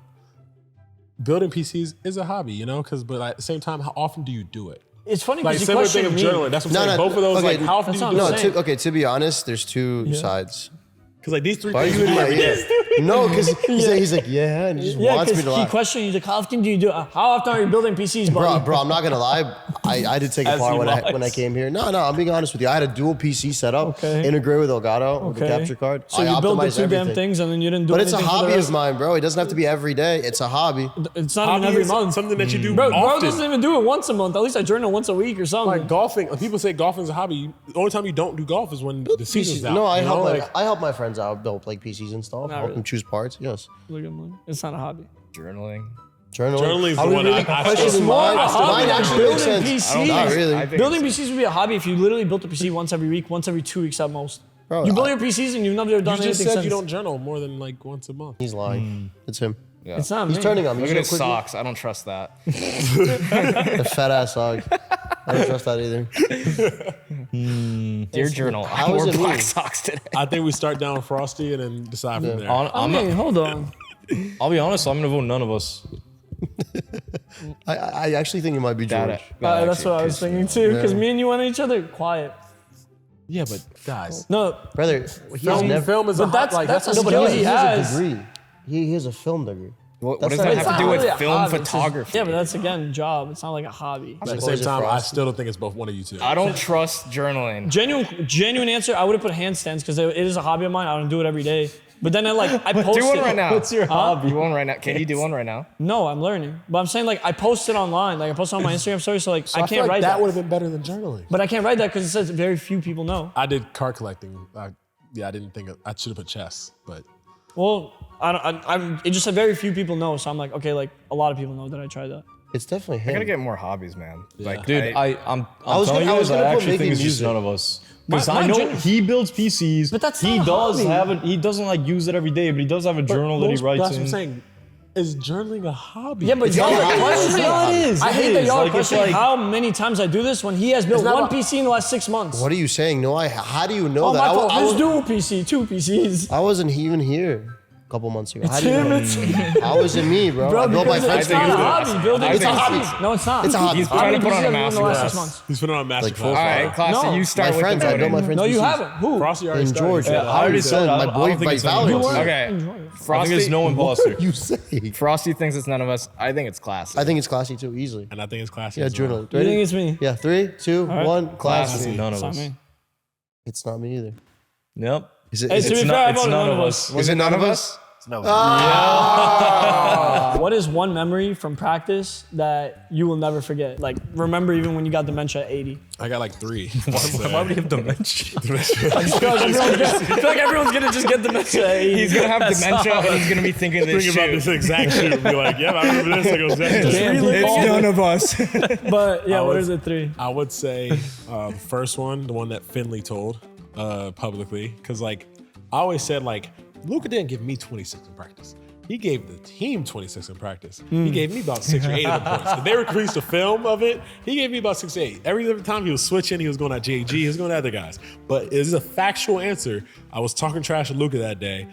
S3: building PCs is a hobby, you know, but at the same time, how often do you do it?
S4: It's funny
S3: Like
S4: because you
S3: similar thing
S4: question
S3: of
S4: me.
S3: journaling. That's what I'm saying. Both of those, like, how often do
S4: That's
S3: you
S4: what
S3: do
S4: I'm
S3: it?
S4: saying.
S5: Okay, to be honest, there's two sides.
S3: Because like these three
S5: Why are
S3: things
S5: you
S3: you
S5: in
S3: do
S5: my
S3: every day.
S5: ear? No, because he's like, yeah, and he just
S4: Yeah,
S5: wants me
S4: because
S5: to
S4: he
S5: laugh.
S4: questioned, he's like, how often do you do it? How often are you building PCs, buddy?
S5: Bro, I'm not gonna lie. I did take a
S6: As
S5: part
S6: he
S5: when I
S6: lies.
S5: came here. No, I'm being honest with you. I had a dual PC setup,
S4: Okay.
S5: integrate with Elgato, with the
S4: Okay.
S5: capture card.
S4: So
S5: I
S4: you build the
S5: optimized
S4: two damn
S5: everything.
S4: things and then you didn't do
S5: But it's a
S4: anything for the
S5: hobby
S4: rest?
S5: of mine, bro. It doesn't have to be every day. It's a hobby.
S4: It's not
S3: Hobby
S4: even every
S3: is
S4: month.
S3: something that you do
S4: Bro
S3: often.
S4: doesn't even do it once a month. At least I journal once a week or something.
S3: Like golfing, when people say golfing is a hobby, the only time you don't do golf is when the season's out.
S5: No, I
S3: you know?
S5: help my friends out build like PCs and stuff.
S4: Not
S5: Help
S4: really.
S5: them choose parts. Yes.
S4: Look at mine. It's not a hobby.
S1: Journaling.
S3: Journaling is
S5: Are
S3: the
S5: we
S3: one
S5: really
S3: I
S5: questioning
S3: still-
S5: mine?
S3: I still-
S5: Mine actually makes
S4: building
S5: sense.
S4: PCs.
S5: Not really.
S1: I think
S4: Building
S1: it's-
S4: PCs would be a hobby if you literally built a PC once every week, once every 2 weeks at most.
S5: Bro,
S4: You build
S5: I-
S4: your PCs and you've never done
S3: You just
S4: anything
S3: said
S4: since.
S3: you don't journal more than like once a month.
S5: He's lying. It's him.
S4: It's not
S5: He's
S4: me.
S5: turning on me.
S1: Look at
S5: He's
S1: his
S5: gonna quit
S1: socks. I don't trust that.
S5: me. A fat ass dog. I don't trust that either.
S1: Dear journal, I
S5: How is
S1: wore
S5: it
S1: black
S5: me?
S1: socks today.
S3: I think we start down Frosty and then decide from there.
S4: I mean, hold on.
S6: I'll be honest. I'm gonna vote none of us.
S5: I actually think it might be George.
S4: That's what I was thinking too. Because me and you went at each other quiet.
S3: Yeah, but guys,
S4: No,
S5: Brother, he's
S3: film,
S5: never.
S3: film is a
S4: but that's-
S3: hot, like
S4: that's
S3: a
S4: a
S5: No, but
S4: skill
S5: he
S4: he
S5: has
S4: has.
S5: a degree. He has a film degree.
S1: What
S5: That's
S1: does
S5: not-
S1: that
S5: it's
S1: have to do
S4: not
S1: with
S4: really a
S1: film
S4: hobby, it's just-
S1: photography?
S4: yeah, but that's again job. It's not like a hobby.
S3: At the
S5: Like,
S3: same
S5: always a
S3: time, I
S5: Frosty.
S3: still don't think it's both one of you two.
S1: I don't trust journaling.
S4: Genuine answer. I would have put handstands because it is a hobby of mine. I don't do it every day. But then I post
S1: Do one
S4: it.
S1: right now.
S6: What's your
S1: hobby? Do one right now. Can you do one right now?
S4: No, I'm learning. But I'm saying like I post it online. Like I post it on my Instagram story. So like
S3: So
S4: I
S3: feel
S4: can't
S3: like
S4: write
S3: that
S4: that.
S3: would have been better than journaling.
S4: But I can't write that because it says very few people know.
S3: I did card collecting. I didn't think I should have put chess, but
S4: Well, it just said very few people know. So I'm like, okay, like a lot of people know that I tried that.
S5: It's definitely him.
S1: I gotta get more hobbies, man. Like,
S6: Dude, I'm
S5: was
S6: telling
S5: gonna- I
S6: you
S5: was
S6: guys,
S5: gonna
S6: I
S5: put
S6: actually think
S5: making
S6: it's just
S5: music.
S6: none of us. Because
S4: My
S6: I know
S4: journal-
S6: he builds PCs.
S4: But that's
S6: he
S4: not a
S6: does
S4: hobby.
S6: have it. He doesn't like use it every day, but he does have a journal that he
S3: That's
S6: writes
S3: what I'm
S6: in.
S3: saying. Is journaling a hobby?
S4: Yeah, but y'all
S5: not a
S4: are
S5: hobby.
S4: questioning.
S5: Yeah, it
S6: is.
S4: I
S6: It
S4: hate that
S6: is.
S4: y'all are
S6: Like, it's
S4: questioning
S6: like-
S4: how many times I do this when he has built
S3: not
S4: one
S3: what-
S4: PC in the last 6 months.
S5: What are you saying? No, how do you know
S4: Oh,
S5: that?
S4: my fault.
S5: I
S4: His
S5: was-
S4: dual PC, 2 PCs.
S5: I wasn't even here a couple months ago. How do you
S4: Him,
S5: know?
S4: it's
S5: How is it me, bro?
S4: Bro,
S5: I built my
S4: because
S5: friends
S4: it's not a
S5: computer.
S4: hobby. Building
S5: It's a
S4: PCs.
S5: hobby.
S4: No, it's not.
S5: It's a hobby.
S1: He's
S4: How
S1: trying
S4: many
S1: to put on
S4: PCs
S1: a
S4: have you built in the last
S1: masterclass.
S4: 6 months?
S3: He's putting on a master
S1: All
S3: class.
S1: right, classy.
S4: No.
S1: You start
S5: My
S1: with
S5: friends,
S1: the
S5: I built my
S1: voting.
S5: friends.
S4: No, you
S5: PCs.
S4: haven't. Who?
S3: Frosty already
S5: In
S3: started.
S5: Georgia.
S3: Yeah,
S6: I already said
S5: my
S6: I
S5: boy
S6: don't think it's none of
S5: Valorant.
S6: us.
S1: Okay.
S6: I think
S1: Frosty,
S6: there's no imposter.
S5: You say?
S1: Frosty thinks it's none of us. I think it's classy.
S5: I think it's classy too, easily.
S3: And I think it's classy.
S5: Yeah,
S3: as well.
S5: journaling.
S4: You think it's me?
S5: Yeah, 3, 2,
S4: right.
S5: 1, classy.
S1: Classy.
S6: None
S4: It's
S6: of
S4: not
S6: us.
S4: me.
S5: It's not me either.
S6: Yep.
S5: Is it?
S4: Hey,
S5: Is
S4: to
S5: it,
S4: be fair, I
S6: it's
S4: voted
S6: none
S4: none
S6: of
S4: of
S6: us.
S4: us.
S5: is it none of us?
S7: No.
S4: What is one memory from practice that you will never forget? Like, remember even when you got dementia at 80?
S3: I got like 3.
S6: Why would he have dementia?
S4: I feel like everyone's gonna just get dementia at 80.
S1: He's gonna have dementia and he's gonna be thinking of this
S3: Think about
S1: shit.
S3: this exact shoot and be like, yeah, I remember this. It goes
S1: It's none of us.
S4: But yeah, what
S3: was-
S4: is it? 3?
S3: I would say the first one, the one that Finley told publicly, because like I always said, like Luka didn't give me 26 in practice. He gave the team 26 in practice. He gave me about 6 or 8 of the points. If they released the film of it, he gave me about 6 or 8. Every other time he was switching, he was going at JG, he was going at other guys. But it is a factual answer. I was talking trash to Luka that day,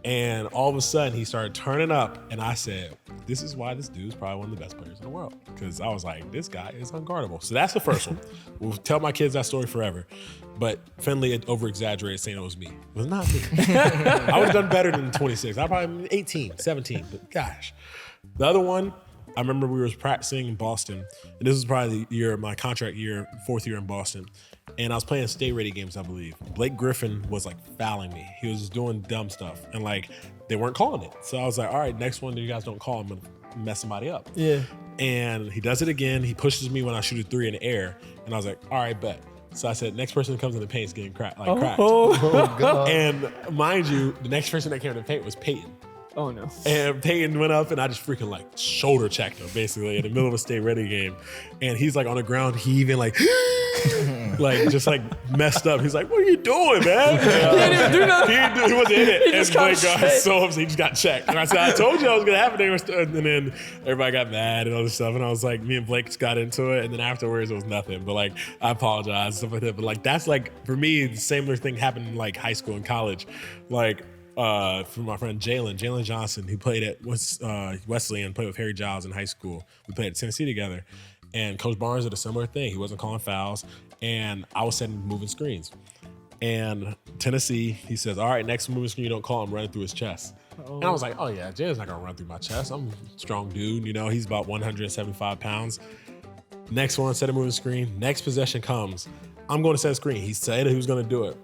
S3: and all of a sudden he started turning up, and I said, this is why this dude's probably one of the best players in the world. Because I was like, this guy is unguardable. So that's the first one. We'll tell my kids that story forever. But Finley had over-exaggerated saying it was me. It was not me. I would have done better than 26. I probably been 18, 17, but gosh. The other one, I remember we were practicing in Boston, and this was probably the year, my contract year, 4th year in Boston. And I was playing state-ready games, I believe. Blake Griffin was like fouling me. He was doing dumb stuff, and like they weren't calling it. So I was like, all right, next one that you guys don't call, I'm gonna mess somebody up.
S4: Yeah.
S3: And he does it again. He pushes me when I shoot a 3 in the air, and I was like, all right, bet. So I said, next person that comes in the paint is getting cracked.
S5: Oh, God.
S3: And mind you, the next person that came in the paint was Peyton.
S4: Oh no.
S3: And Peyton went up and I just freaking like shoulder checked him basically in the middle of a stay ready game. And he's like on the ground heaving like, like just like messed up. He's like, what are you doing, man?
S4: He didn't even do nothing.
S3: He wasn't in it.
S4: He just
S3: And
S4: got
S3: Blake got
S4: straight.
S3: so upset, he just got checked. And I said, I told you I was gonna happen. And then everybody got mad and all this stuff. And I was like, me and Blake just got into it. And then afterwards it was nothing. But like, I apologize, stuff like that. But like, that's like, for me, the similar thing happened in like high school and college. Like, for my friend Jalen Johnson, who played at Wesleyan, played with Harry Giles in high school. We played at Tennessee together. And Coach Barnes did a similar thing. He wasn't calling fouls, and I was setting moving screens. And Tennessee, he says, all right, next moving screen you don't call, I'm running through his chest. And I was like, oh yeah, Jaden's not gonna run through my chest. I'm a strong dude, he's about 175 pounds. Next one, set a moving screen. Next possession comes. I'm going to set a screen. He said he was gonna do it.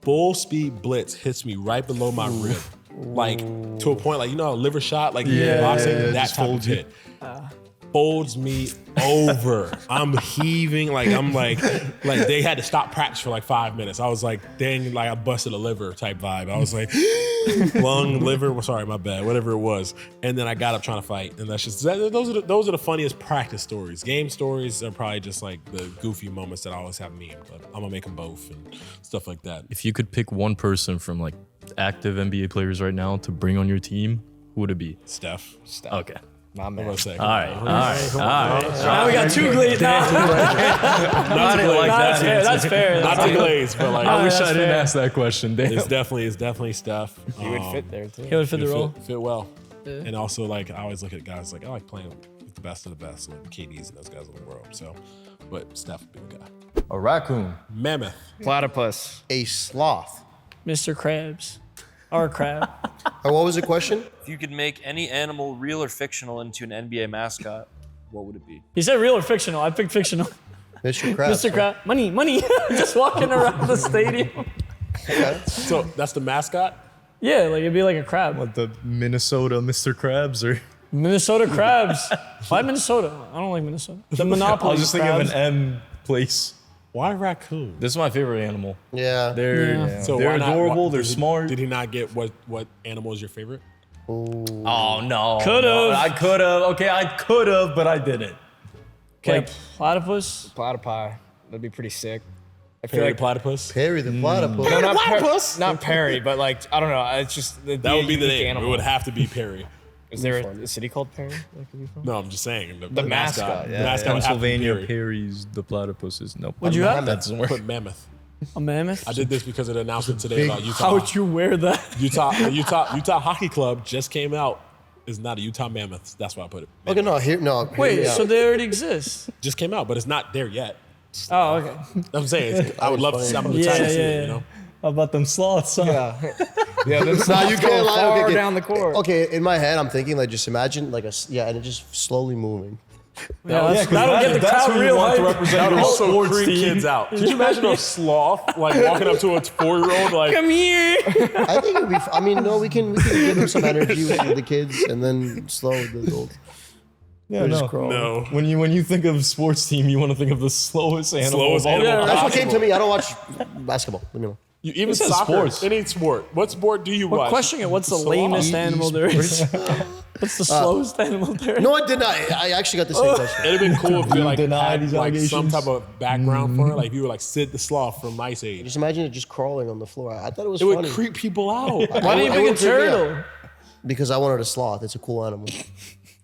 S3: Full speed blitz hits me right below my rib. Like to a point, like a liver shot, like boxing, that type of hit. Folds me over. I'm heaving, I'm like they had to stop practice for like 5 minutes. I was like, dang, like I busted a liver type vibe. I was like, lung, liver, well, sorry, my bad, whatever it was. And then I got up trying to fight, and those are the funniest practice stories. Game stories are probably just like the goofy moments that I always have memed, but I'm gonna make them both and stuff like that.
S6: If you could pick one person from like active NBA players right now to bring on your team, who would it be?
S3: Steph.
S6: Okay.
S7: My
S3: I'm
S7: man.
S3: gonna say.
S6: All right.
S4: Now we got two glazed.
S3: Not to glaze.
S4: That's fair.
S3: Not to glaze, but like
S6: I wish I didn't
S4: fair.
S6: ask that question. Damn.
S3: it's definitely Steph.
S7: He would fit there too.
S4: He would fit the role.
S3: Fit well. And also, like, I always look at guys like I like playing with the best of the best, like KDs and those guys in the world. So, but Steph would be the guy.
S6: A raccoon.
S3: Mammoth.
S7: Platypus.
S5: A sloth.
S4: Mr. Krabs. Or a crab.
S5: What was the question?
S7: If you could make any animal, real or fictional, into an NBA mascot, what would it be?
S4: He said real or fictional. I picked fictional.
S5: Mr. Krabs.
S4: Mr. Crab. Money. Just walking around the stadium.
S5: Okay.
S3: So that's the mascot.
S4: Yeah, like it'd be like a crab.
S6: What, the Minnesota Mr. Krabs or?
S4: Minnesota crabs. Why Minnesota? I don't like Minnesota. The Monopoly
S6: I was just thinking of
S4: crabs.
S6: an M place.
S3: Why raccoon?
S6: This is my favorite animal.
S5: Yeah.
S6: They're
S3: So
S6: they're
S3: why not-
S6: adorable. They're
S3: did he-
S6: smart.
S3: Did he not get what animal is your favorite?
S6: Oh no.
S4: Could've.
S6: No, I could have. Okay, I could have, but I didn't.
S4: Okay,
S6: Like,
S4: platypus.
S7: Platypi. That'd be pretty sick. I feel
S3: Perry
S7: like
S3: platypus.
S5: Perry the platypus.
S1: No, not Perry, but like I don't know. It's just
S3: That would be the name.
S1: Animal.
S3: It would have to be Perry.
S1: Is there a city called Perry? That could be from?
S3: No, I'm just saying the
S1: mascot,
S3: The
S1: yeah.
S3: mascot would have to be
S6: Pennsylvania
S3: Perry.
S6: Perry's the platypuses. Nope.
S4: What'd you have?
S6: That doesn't work.
S3: Put mammoth.
S4: A mammoth.
S3: I did this because of the announcement today about Utah.
S4: How would you wear that?
S3: Utah Hockey Club just came out. Is not a Utah Mammoth. That's why I put it.
S5: Okay, no, here
S4: Wait,
S5: me
S4: so
S5: out.
S4: they already exist?
S3: Just came out, but it's not there yet.
S4: Oh, okay.
S3: That's what I'm saying. I would love to see. I'm
S4: Yeah,
S3: excited to see
S4: yeah,
S3: it.
S4: yeah.
S3: You know.
S6: How about them sloths? Huh?
S1: Yeah, that's
S5: Nah, you can't lie.
S1: far
S5: Okay,
S1: down the court.
S5: Okay, in my head, I'm thinking like just imagine like and it just slowly moving.
S4: Yeah, that'll get the crowd real
S6: want to
S4: hype.
S6: represent your
S3: Also
S6: sports
S3: creep
S6: team.
S3: kids out. Could you imagine a sloth like walking up to a 4-year-old like?
S4: Come here.
S5: I think it'd be. I mean, no, we can give them some energy with the kids and then slow the adults.
S6: Yeah, no.
S3: No.
S6: When you think of sports team, you want to think of the slowest animal.
S3: Slowest
S6: of all
S3: animal.
S6: time.
S5: That's what came to me. I don't watch basketball. Let me know.
S3: You even
S6: said
S3: soccer,
S6: sports.
S3: any sport. What sport do you
S4: We're
S3: watch?
S4: questioning it. What's the
S3: Sloth.
S4: lamest animal there is? What's the slowest animal there is?
S5: No, I did not. I actually got the same question.
S3: It'd have been cool if you like
S6: deny
S3: had
S6: these
S3: like some
S6: allegations?
S3: type of background for it. Like if you were like Sid the Sloth from Ice Age.
S5: Just imagine it just crawling on the floor. I thought it was
S3: It would
S5: funny
S3: creep people out.
S4: Why do you
S5: I
S4: pick a
S5: wouldn't pick me up.
S4: turtle?
S5: because I wanted a sloth. It's a cool animal.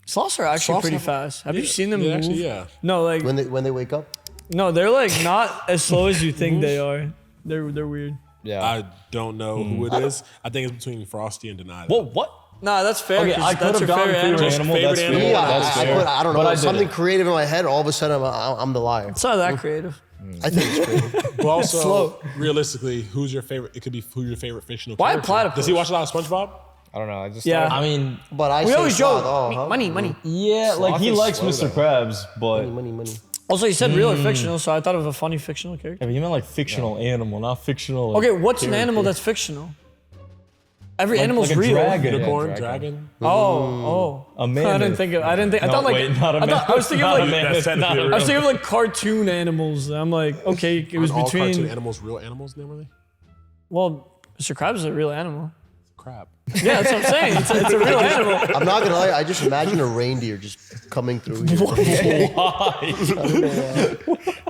S4: Sloths are actually
S3: Sloths
S4: pretty
S3: have-
S4: fast. Have you seen them move?
S3: Actually, yeah.
S4: No, like
S5: When they wake up.
S4: no, they're like not as slow as you think they are. They're weird.
S7: Yeah.
S3: I don't know who it is. I think it's between Frosty and Denial.
S6: Whoa, what?
S4: Nah, that's fair.
S6: Okay,
S4: 'cause
S6: I
S4: that's
S6: could
S4: your
S6: have gone
S4: favorite
S6: favorite
S4: animal.
S6: animal.
S3: Favorite
S6: That's
S3: animal?
S6: fair.
S5: Yeah,
S6: That's
S5: I
S6: fair.
S5: put, I don't
S6: But
S5: know,
S6: I did
S5: something
S6: it.
S5: creative in my head. All of a sudden, I'm the liar.
S4: It's not that creative.
S5: I think it's creative.
S3: But also,
S4: Slow.
S3: realistically, who's your favorite? It could be who's your favorite fictional
S4: Why
S3: character.
S4: platypus?
S3: Does he watch a lot of SpongeBob?
S7: I don't know. I just
S4: Yeah.
S6: I mean,
S5: But I
S4: We
S5: say
S4: always
S5: sloth.
S4: joke.
S5: Oh, huh?
S4: Money.
S6: yeah, like he
S7: is
S6: likes
S7: slow,
S6: Mr.
S7: though.
S6: Krabs, but
S5: Money.
S4: Also, you said real or fictional, so I thought of a funny fictional character.
S6: yeah, but he meant like fictional animal, not fictional.
S4: Okay, what's an animal that's fictional? Every animal's
S6: like a
S4: real.
S6: dragon.
S3: Unicorn,
S7: dragon.
S3: dragon.
S4: Oh.
S6: A
S4: I
S6: mammoth.
S4: didn't think of. I
S6: No,
S4: thought like.
S6: wait, not a
S4: I
S6: mammoth.
S4: was thinking
S6: Not
S4: of
S6: a
S4: like.
S6: mammoth.
S3: That's
S6: Not a
S3: technically
S4: I was thinking of like cartoon animals. I'm like, okay, it was
S3: All cartoon
S4: between.
S3: animals, real animals, normally.
S4: Well, Mr. Krabs is a real animal.
S3: Crap.
S4: Yeah, that's what I'm saying. It's a real animal.
S5: I'm not gonna lie. I just imagine a reindeer just coming through here.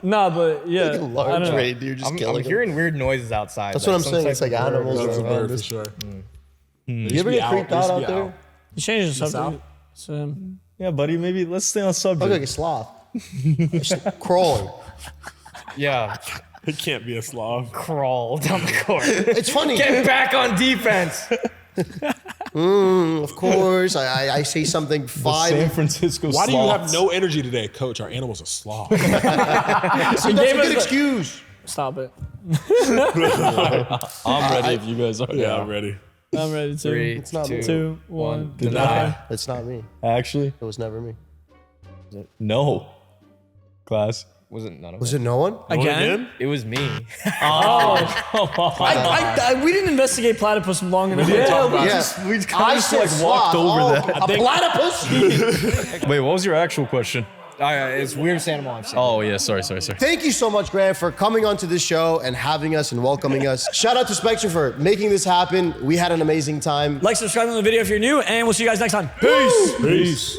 S4: Nah, but yeah. I
S5: Large
S4: don't know.
S5: reindeer just
S1: I'm
S5: killing them.
S1: hearing weird noises outside.
S5: That's what I'm
S1: some
S5: saying.
S1: type
S5: It's like
S1: of bird.
S5: animals
S3: That's a
S5: are
S3: bird
S5: around
S3: for
S5: us.
S3: sure.
S5: You ever get creeped out out there?
S4: You changed the
S3: South?
S4: subject. So,
S6: Yeah, buddy, maybe let's stay on subject.
S5: Okay, sloth. Crawling.
S1: Yeah,
S3: It can't be a sloth.
S1: crawl down the court.
S5: It's funny.
S1: Get back on defense.
S5: Of course, I say something
S6: The
S5: five.
S6: San Francisco
S3: Why do you have
S6: Sloths.
S3: no energy today, Coach? Our animals are sloth.
S5: See, that's a
S4: gave us
S5: good
S4: the-
S5: excuse.
S4: Stop it.
S6: I'm ready if you guys are.
S3: Yeah, I'm ready.
S4: I'm ready to.
S2: 3,
S5: It's not me.
S4: 2, 1.
S6: Deny.
S5: It's not me.
S6: Actually,
S5: It was never me.
S6: no. Class.
S1: Was it none of
S5: Was it no one?
S4: Again?
S1: It was me.
S4: We didn't investigate platypus long enough.
S6: We
S5: I said
S6: walked
S5: sloth.
S6: over that.
S5: A platypus?
S6: Wait, what was your actual question?
S1: It's weirdest animal I've seen.
S6: Oh yeah, sorry.
S5: Thank you so much, Grant, for coming onto this show and having us and welcoming us. Shout out to Spectrum for making this happen. We had an amazing time.
S4: Like, subscribe on the video if you're new, and we'll see you guys next time. Peace.
S3: Peace.